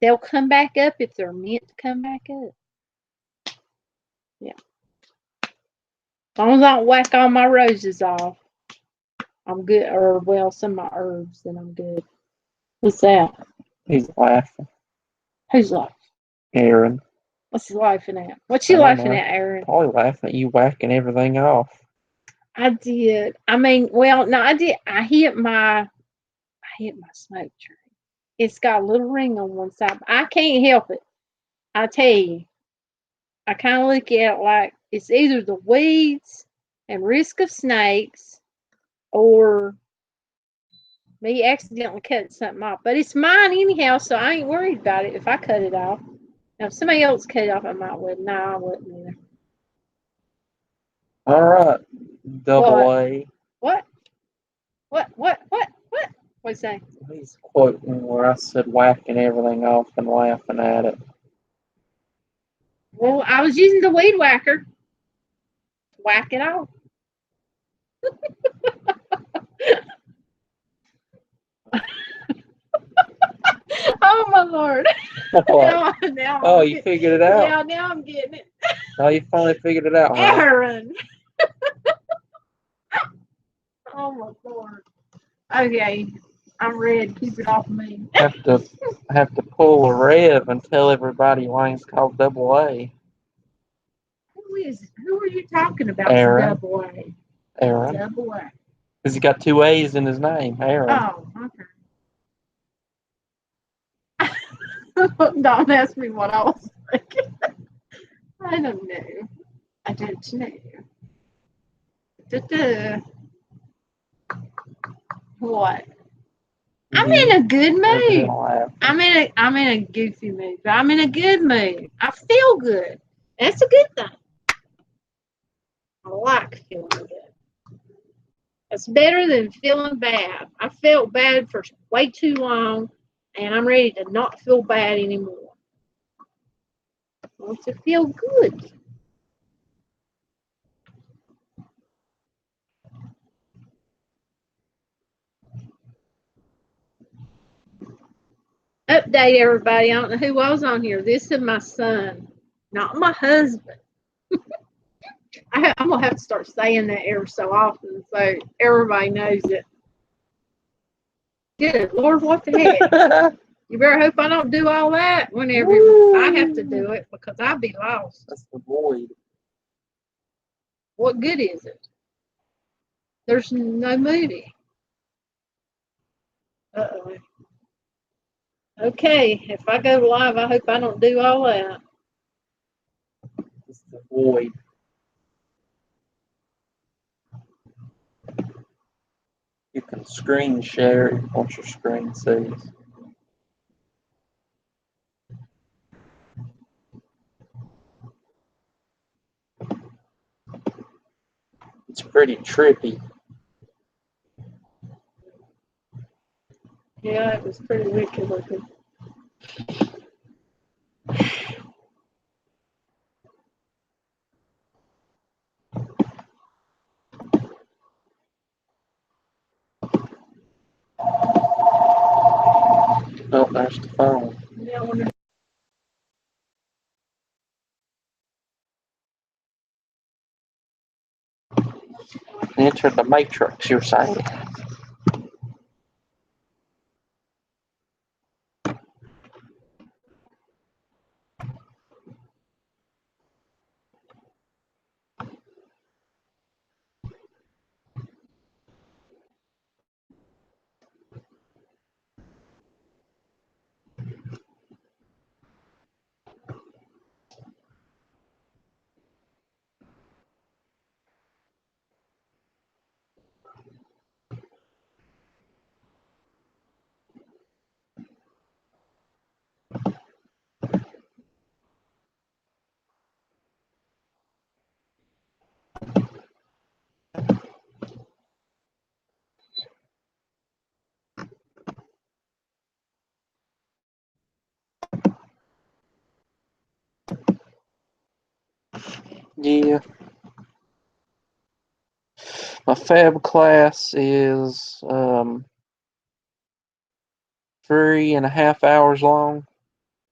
they'll come back up if they're meant to come back up. Yeah. As long as I don't whack all my roses off, I'm good. Or, well, some of my herbs, then I'm good. What's that? He's laughing. Who's laughing? Aaron. What's he laughing at? What's she laughing at, Aaron? Probably laughing at you whacking everything off. I did. I mean, well, no, I did. I hit my smoke tree. It's got a little ring on one side. I can't help it. I tell you, I kind of look at it like it's either the weeds and risk of snakes or me accidentally cutting something off. But it's mine anyhow, so I ain't worried about it if I cut it off. Now, if somebody else cut it off, I might would. No, I wouldn't either. All right, double A. What? What's that? He's quoting where I said whacking everything off and laughing at it. Well, I was using the weed whacker. Whack it off. Oh my Lord! now you figured it out. Yeah, now I'm getting it. Oh, you finally figured it out, huh? Aaron. Oh my Lord. Okay, I'm ready. Keep it off me. Have to pull a rev and tell everybody why it's called double A. Who are you talking about? Aaron. Double A. Aaron. Double A. Because he's got two A's in his name, Aaron. Oh, okay. Don't ask me what I was thinking. I don't know. I don't know. Da-da. What? I'm in a good mood. I'm in a goofy mood, but I'm in a good mood. I feel good. That's a good thing. I like feeling good. It's better than feeling bad. I felt bad for way too long, and I'm ready to not feel bad anymore. I want to feel good. Update everybody. I don't know who was on here. This is my son, not my husband. I'm gonna have to start saying that every so often so everybody knows it. Good Lord, what the heck? You better hope I don't do all that whenever I have to do it because I'll be lost. That's the void. What good is it? There's no movie. Uh-oh. Okay, if I go live, I hope I don't do all that. It's the void. You can screen share it once your screen sees. It's pretty trippy. Yeah, it was pretty wicked looking. Oh, there's the phone. Enter the matrix, you're saying. Yeah. My fab class is 3.5 hours long,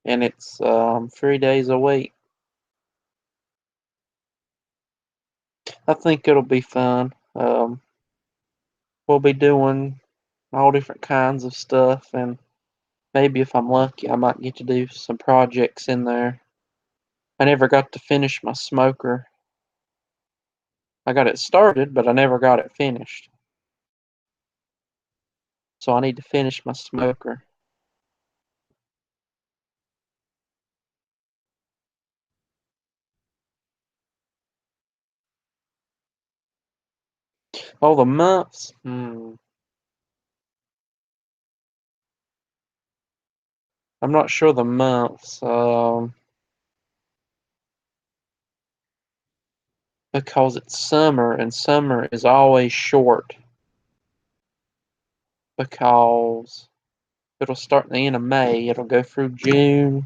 and it's 3 days a week. I think it'll be fun. We'll be doing all different kinds of stuff, and maybe if I'm lucky, I might get to do some projects in there. I never got to finish my smoker. I got it started, but I never got it finished. So I need to finish my smoker. Oh, the months? I'm not sure the months. Because it's summer, and summer is always short. Because it'll start at the end of May, it'll go through June,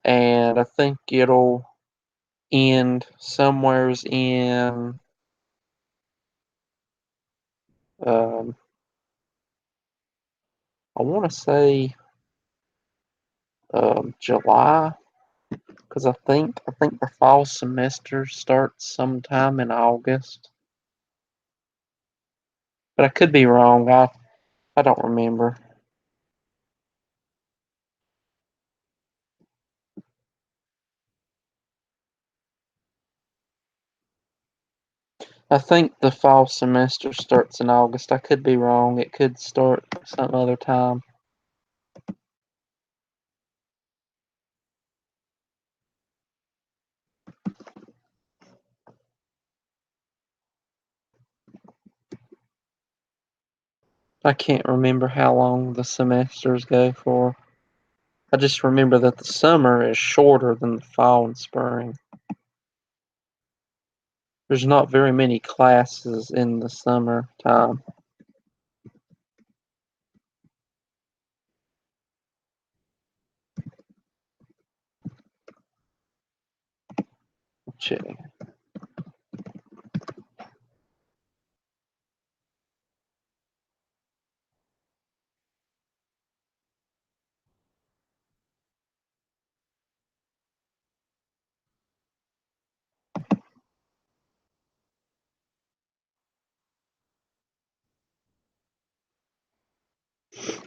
and I think it'll end somewheres in um, I want to say July, because I think the fall semester starts sometime in August, but I could be wrong. I don't remember. I think the fall semester starts in August. I could be wrong. It could start some other time. I can't remember how long the semesters go for. I just remember that the summer is shorter than the fall and spring. There's not very many classes in the summer time. Check.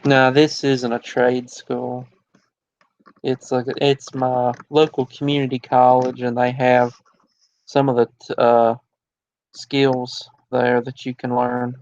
Now this isn't a trade school. It's my local community college, and they have some of the skills there that you can learn.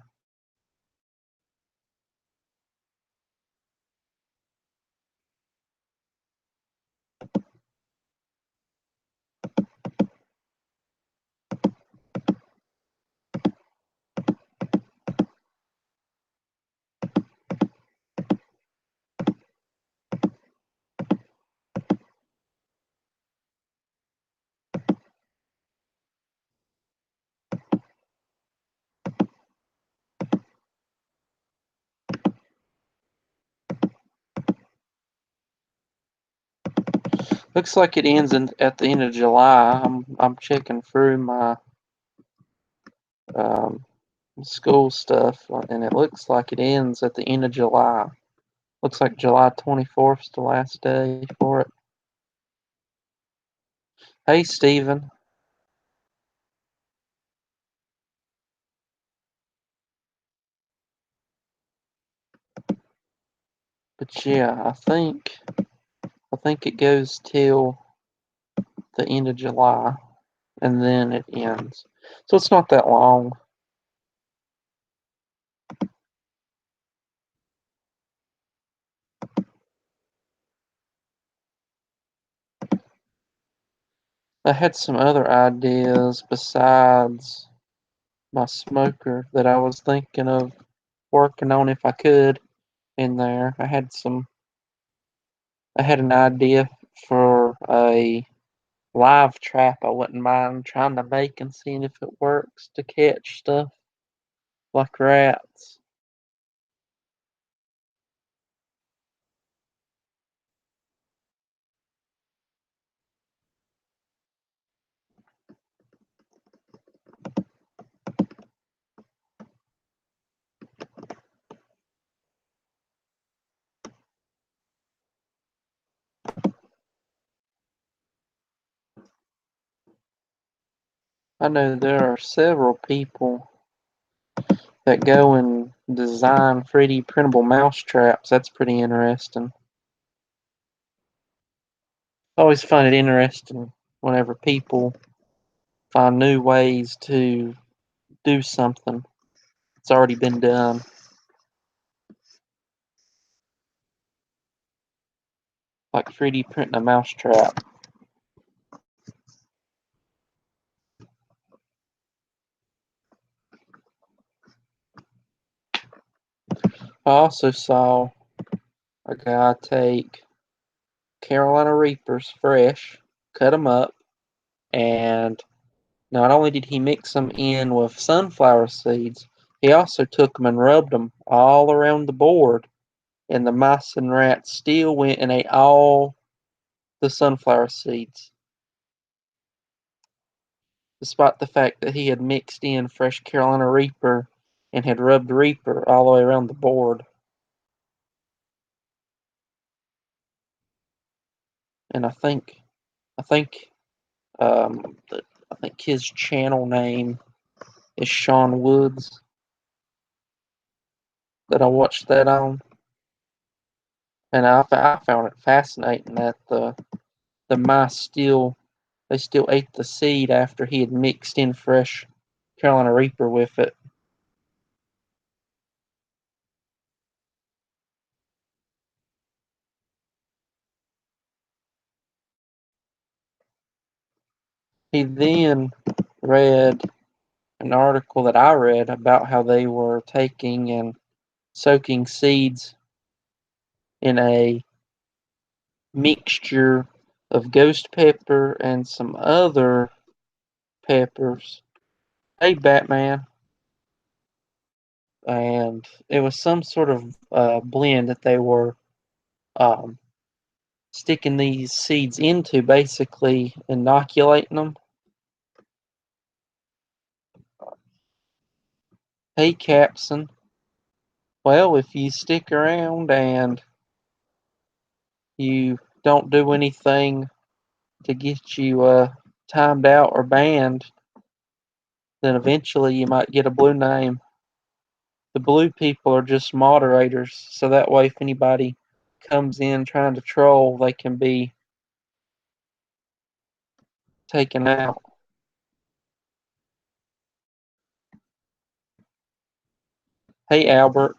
Looks like it ends at the end of July. I'm checking through my um, school stuff, and it looks like it ends at the end of July. Looks like July 24th is the last day for it. Hey, Steven. But yeah, I think it goes till the end of July, and then it ends. So it's not that long. I had some other ideas besides my smoker that I was thinking of working on if I could in there. I had an idea for a live trap I wouldn't mind trying to make and seeing if it works to catch stuff like rats. I know there are several people that go and design 3D printable mouse traps. That's pretty interesting. I always find it interesting whenever people find new ways to do something that's already been done. Like 3D printing a mouse trap. I also saw a guy take Carolina Reapers fresh, cut them up, and not only did he mix them in with sunflower seeds, he also took them and rubbed them all around the board, and the mice and rats still went and ate all the sunflower seeds, despite the fact that he had mixed in fresh Carolina Reaper and had rubbed Reaper all the way around the board. And I think I think his channel name is Sean Woods that I watched that on, and I found it fascinating that the mice still ate the seed after he had mixed in fresh Carolina Reaper with it. He then read an article that I read about how they were taking and soaking seeds in a mixture of ghost pepper and some other peppers. Hey, Batman. And it was some sort of blend that they were um, sticking these seeds into, basically inoculating them. Hey, Capson. Well, if you stick around and you don't do anything to get you timed out or banned, then eventually you might get a blue name. The blue people are just moderators, so that way if anybody comes in trying to troll, they can be taken out. Hey, Albert.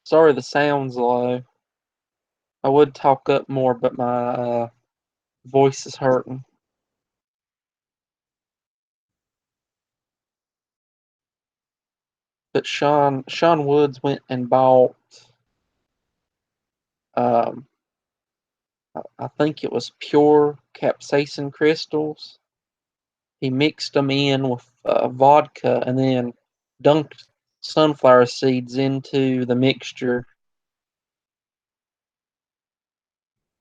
Sorry the sound's low. I would talk up more, but my voice is hurting. But Sean Woods went and bought um, I think it was pure capsaicin crystals. He mixed them in with vodka and then dunked sunflower seeds into the mixture.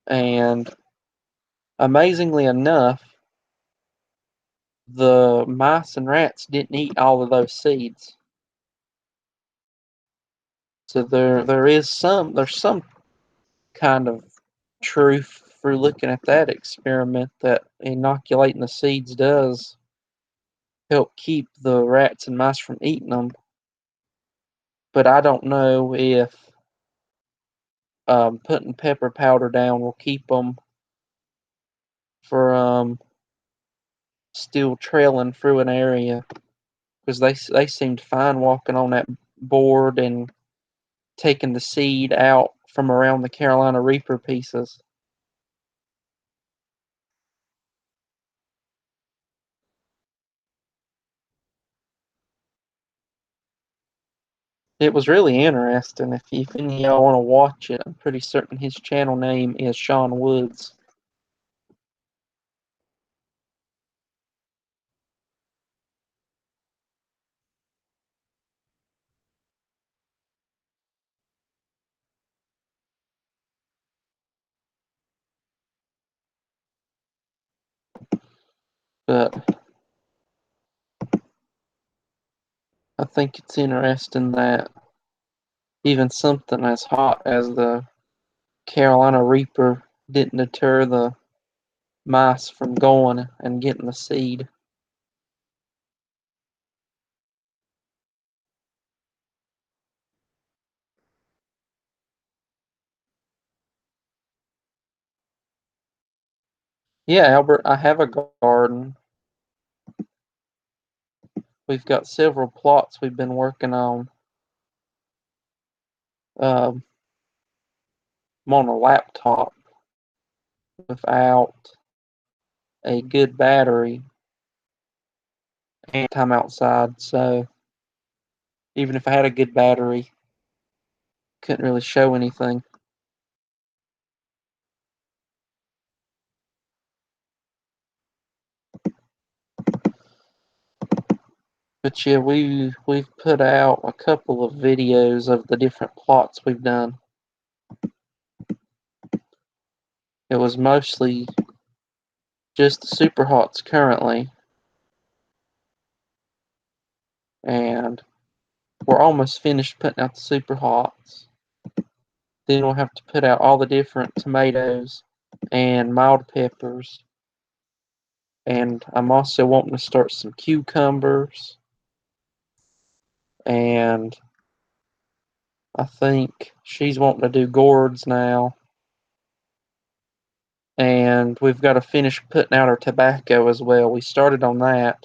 And amazingly enough, the mice and rats didn't eat all of those seeds. So there's some kind of truth through looking at that experiment that inoculating the seeds does help keep the rats and mice from eating them. But I don't know if putting pepper powder down will keep them from still trailing through an area, because they seemed fine walking on that board and taking the seed out from around the Carolina Reaper pieces. It was really interesting. If any of y'all want to watch it, I'm pretty certain his channel name is Sean Woods. But I think it's interesting that even something as hot as the Carolina Reaper didn't deter the mice from going and getting the seed. Yeah, Albert, I have a garden. We've got several plots we've been working on. I'm on a laptop without a good battery and time outside, so even if I had a good battery, couldn't really show anything. But yeah, we've put out a couple of videos of the different plots we've done. It was mostly just the super hots currently, and we're almost finished putting out the super hots. Then we'll have to put out all the different tomatoes and mild peppers. And I'm also wanting to start some cucumbers. And I think she's wanting to do gourds now. And we've got to finish putting out our tobacco as well. We started on that,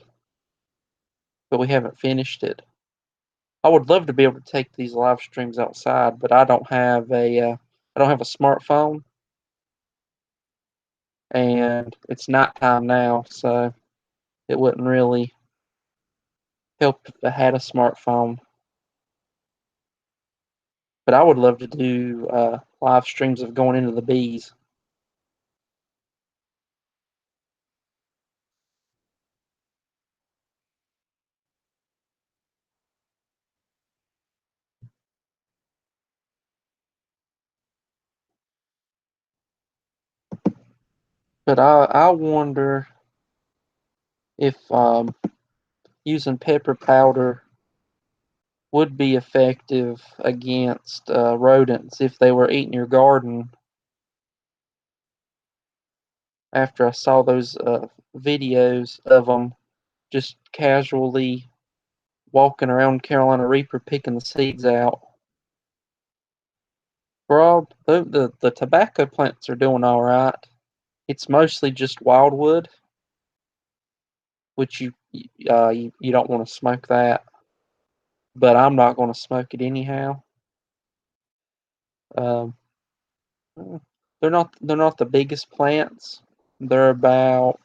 but we haven't finished it. I would love to be able to take these live streams outside, but I don't have a smartphone, and it's nighttime now, so it wouldn't really help if I had a smartphone. But I would love to do live streams of going into the bees. But I wonder if using pepper powder would be effective against rodents if they were eating your garden. After I saw those videos of them just casually walking around Carolina Reaper picking the seeds out. Bro, the tobacco plants are doing all right. It's mostly just wildwood, which you don't want to smoke that, but I'm not going to smoke it anyhow. Um, they're not the biggest plants. They're about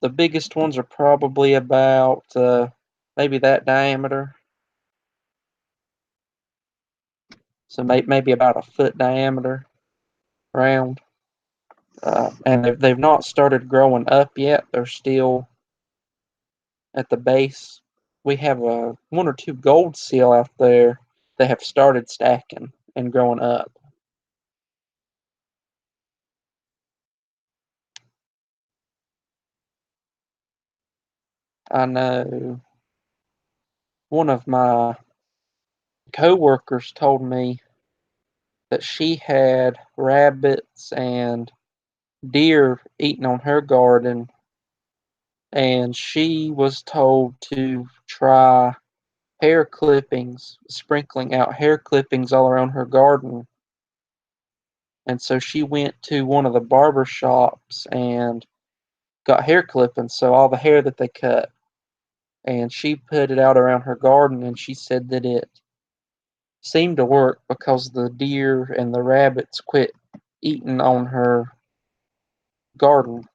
the biggest ones are probably about maybe that diameter. So maybe about a foot diameter round. And they've not started growing up yet. They're still at the base. We have a one or two gold seal out there that have started stacking and growing up. I know one of my co-workers told me that she had rabbits and deer eating on her garden, and she was told to try hair clippings, sprinkling out hair clippings all around her garden. And so she went to one of the barber shops and got hair clippings, so all the hair that they cut, and she put it out around her garden, and she said that it seemed to work because the deer and the rabbits quit eating on her garden.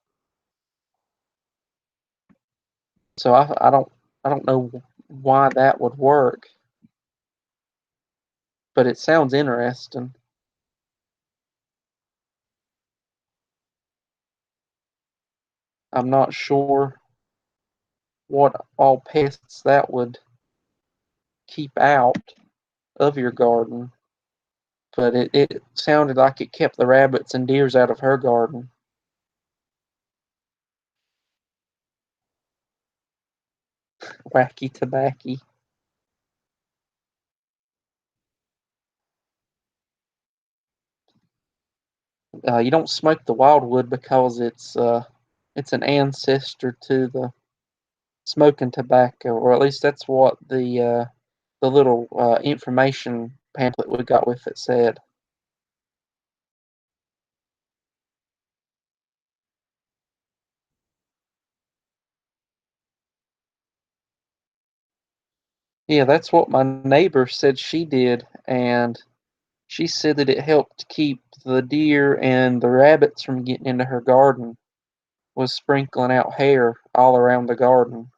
So I don't know why that would work, but it sounds interesting. I'm not sure what all pests that would keep out of your garden, but it sounded like it kept the rabbits and deers out of her garden. Wacky tobacco. You don't smoke the wildwood because it's an ancestor to the smoking tobacco, or at least that's what the little information pamphlet we got with it said. Yeah, that's what my neighbor said she did, and she said that it helped keep the deer and the rabbits from getting into her garden, was sprinkling out hair all around the garden.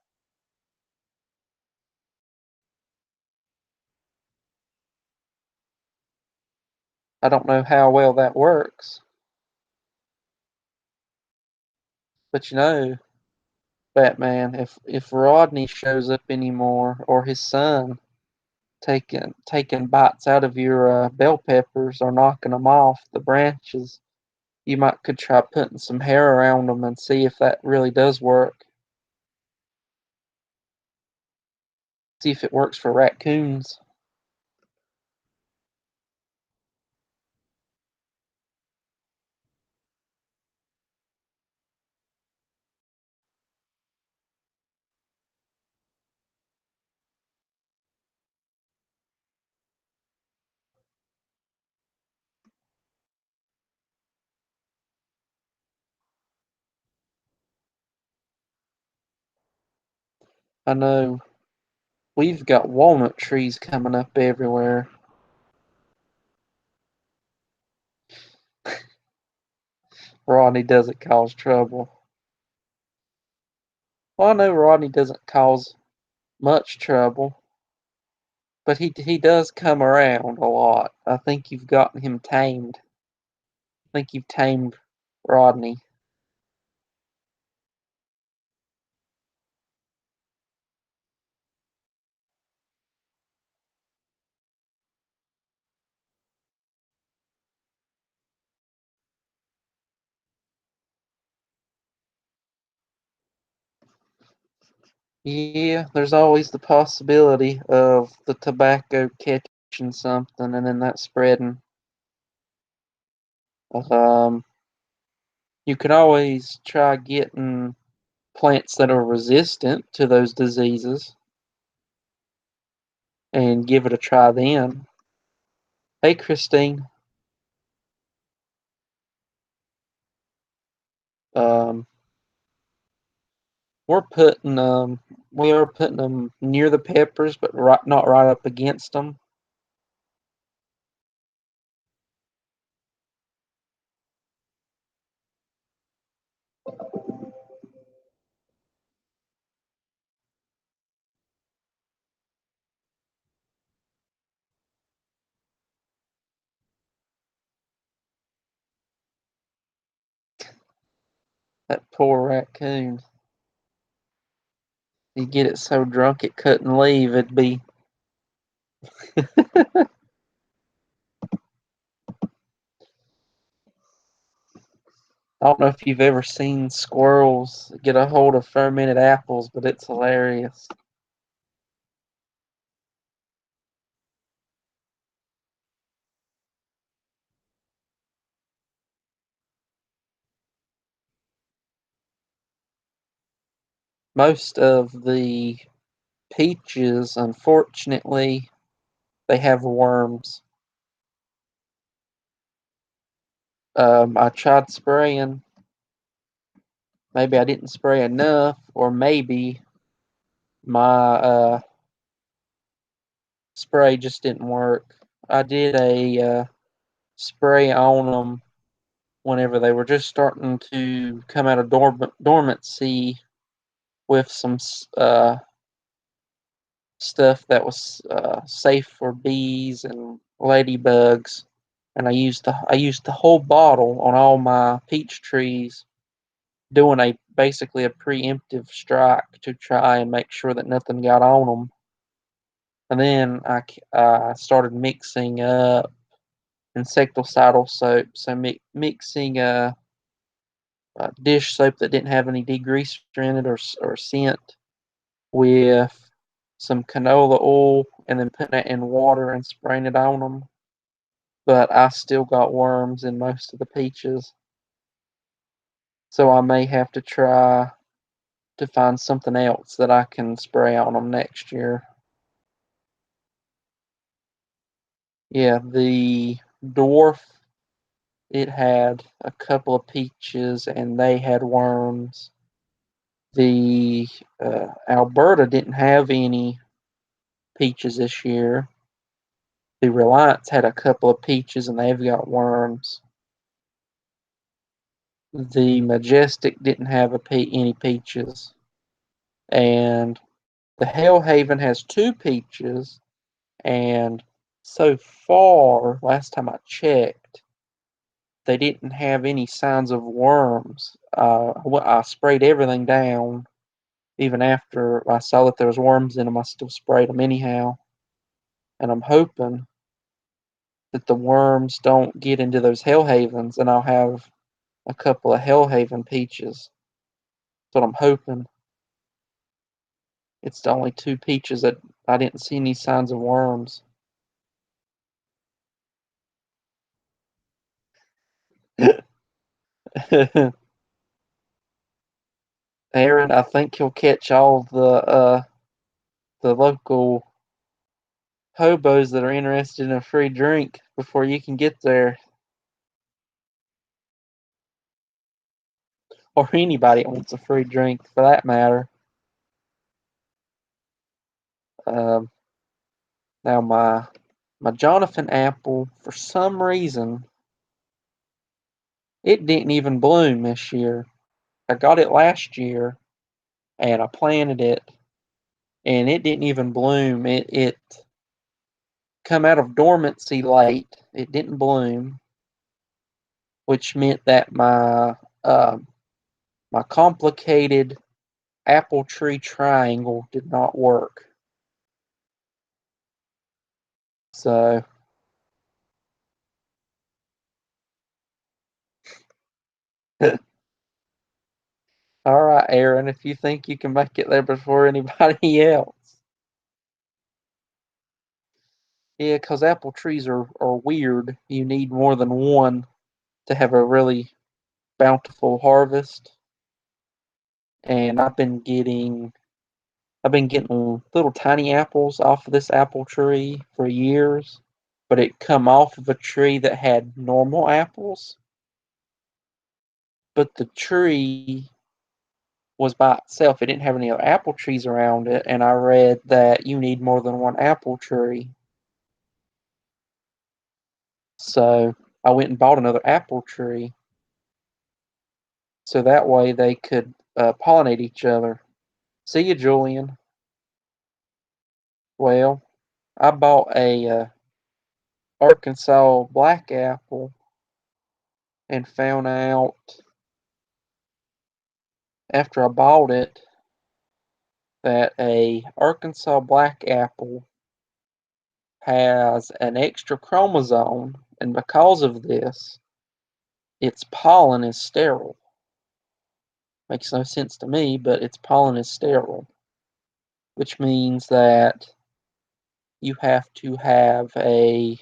I don't know how well that works, but Batman, if Rodney shows up anymore, or his son taking bites out of your bell peppers or knocking them off the branches, you might could try putting some hair around them and see if that really does work. See if it works for raccoons. I know we've got walnut trees coming up everywhere. Rodney doesn't cause trouble. Well, I know Rodney doesn't cause much trouble, but he does come around a lot. I think you've gotten him tamed. I think you've tamed Rodney. Yeah, there's always the possibility of the tobacco catching something and then that spreading. Um, you can always try getting plants that are resistant to those diseases and give it a try then. Hey, Christine. Um, we're putting we are putting them near the peppers, but not right up against them. That poor raccoon. You get it so drunk it couldn't leave. It'd be. I don't know if you've ever seen squirrels get a hold of fermented apples, but it's hilarious. most of the peaches, unfortunately, they have worms. I tried spraying. Maybe I didn't spray enough, or maybe my spray just didn't work. I did a spray on them whenever they were just starting to come out of dormancy with some stuff that was safe for bees and ladybugs, and I used the whole bottle on all my peach trees, doing a basically a preemptive strike to try and make sure that nothing got on them. And then I started mixing up insecticidal soap, so mixing dish soap that didn't have any degreaser in it or scent with some canola oil, and then putting it in water and spraying it on them. But I still got worms in most of the peaches, so I may have to try to find something else that I can spray on them next year. Yeah, the dwarf, it had a couple of peaches and they had worms. The Alberta didn't have any peaches this year. The Reliance had a couple of peaches and they've got worms. The Majestic didn't have any peaches. And the Hellhaven has two peaches. And so far, last time I checked, they didn't have any signs of worms. I sprayed everything down. Even after I saw that there was worms in them, I still sprayed them anyhow. And I'm hoping that the worms don't get into those Hellhavens, and I'll have a couple of Hellhaven peaches. That's what I'm hoping. It's the only two peaches that I didn't see any signs of worms. Aaron, I think he'll catch all the local hobos that are interested in a free drink before you can get there. Or anybody that wants a free drink for that matter. Um, Now my Jonathan apple, for some reason, it didn't even bloom this year. I got it last year and I planted it and it didn't even bloom. It come out of dormancy late. It didn't bloom, which meant that my complicated apple tree triangle did not work. So all right, Aaron, if you think you can make it there before anybody else. Yeah, because apple trees are weird. You need more than one to have a really bountiful harvest. And I've been getting little tiny apples off of this apple tree for years, but it come off of a tree that had normal apples. But the tree was by itself. It didn't have any other apple trees around it, and I read that you need more than one apple tree. So I went and bought another apple tree so that way they could pollinate each other. See you, Julian. Well, I bought a Arkansas black apple and found out after I bought it that a Arkansas black apple has an extra chromosome, and because of this, its pollen is sterile. Makes no sense to me, but its pollen is sterile, which means that you have to have a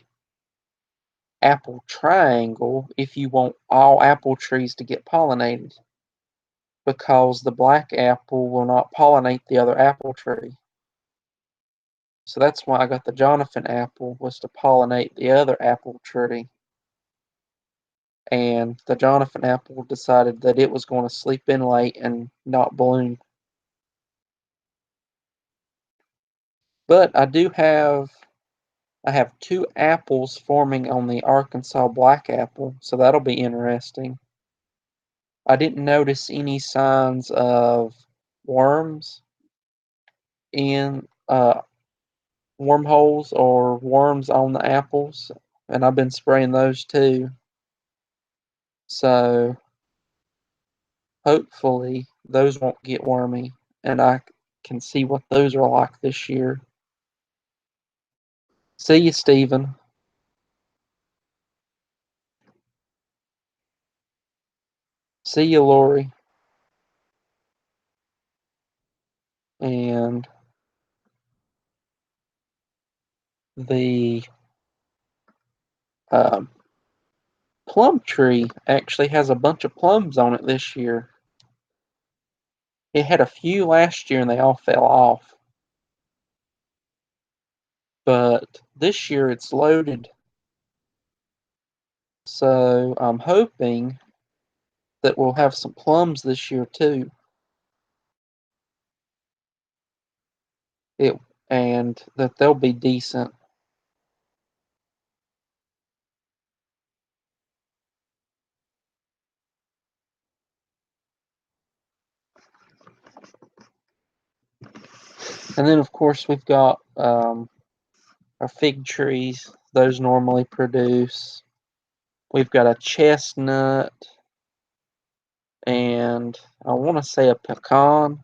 apple triangle if you want all apple trees to get pollinated. because the black apple will not pollinate the other apple tree. So that's why I got the Jonathan apple, was to pollinate the other apple tree. And the Jonathan apple decided that it was going to sleep in late and not bloom. But I have 2 apples forming on the Arkansas black apple, so that'll be interesting. I didn't notice any signs of worms in wormholes or worms on the apples, and I've been spraying those too. So hopefully those won't get wormy, and I can see what those are like this year. See you, Stephen. See you, Lori. And the um, plum tree actually has a bunch of plums on it this year. It had a few last year and they all fell off. But this year it's loaded. So I'm hoping that we'll have some plums this year too. And that they'll be decent. And then of course we've got our fig trees. Those normally produce. We've got a chestnut and I want to say a pecan.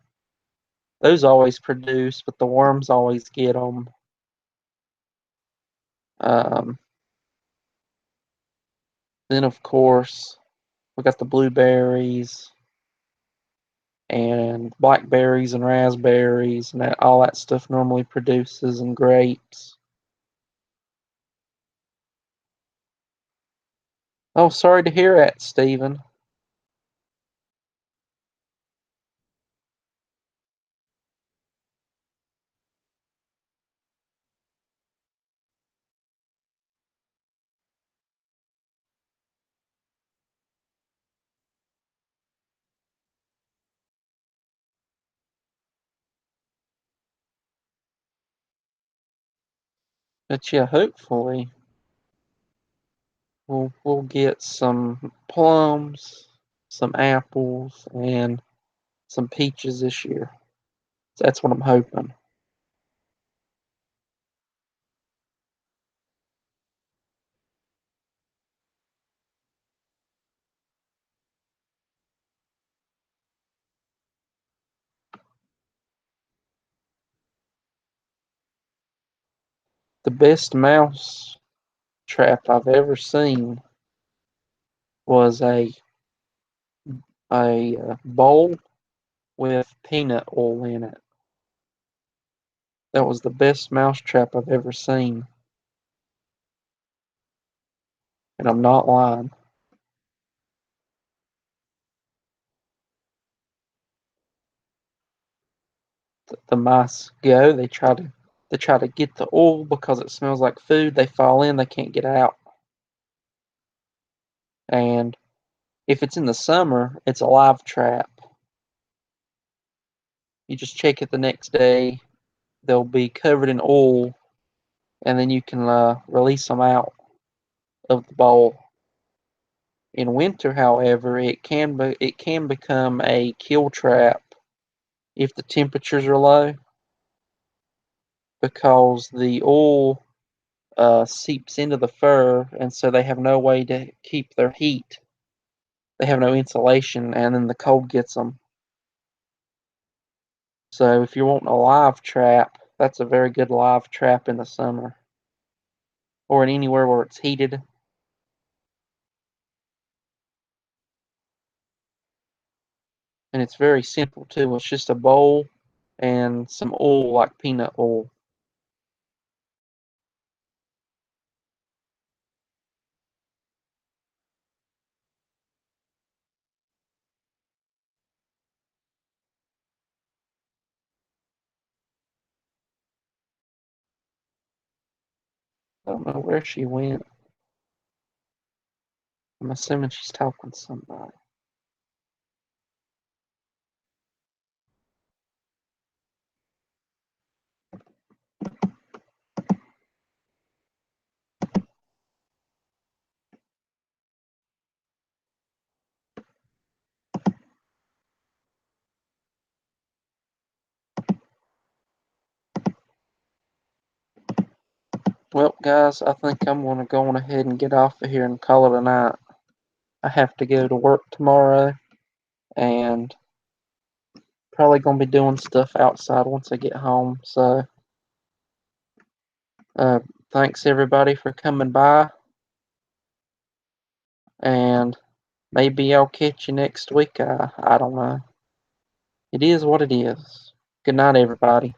Those always produce, but the worms always get them. Then, of course, we got the blueberries and blackberries and raspberries, and all that stuff normally produces, and grapes. Oh, sorry to hear that, Stephen. But yeah, hopefully we'll get some plums, some apples, and some peaches this year. So that's what I'm hoping. The best mouse trap I've ever seen was a bowl with peanut oil in it. That was the best mouse trap I've ever seen, and I'm not lying. The mice go. They try to get the oil because it smells like food. They fall in. They can't get out. And if it's in the summer, it's a live trap. You just check it the next day. They'll be covered in oil, and then you can release them out of the bowl. In winter, however, it can become a kill trap if the temperatures are low, because the oil seeps into the fur, and so they have no way to keep their heat. They have no insulation, and then the cold gets them. So if you're wanting a live trap, that's a very good live trap in the summer, or in anywhere where it's heated. And it's very simple too. It's just a bowl and some oil, like peanut oil. I don't know where she went. I'm assuming she's talking to somebody. Well, guys, I think I'm going to go on ahead and get off of here and call it a night. I have to go to work tomorrow, and probably going to be doing stuff outside once I get home. So, thanks everybody for coming by, and maybe I'll catch you next week. I don't know. It is what it is. Good night, everybody.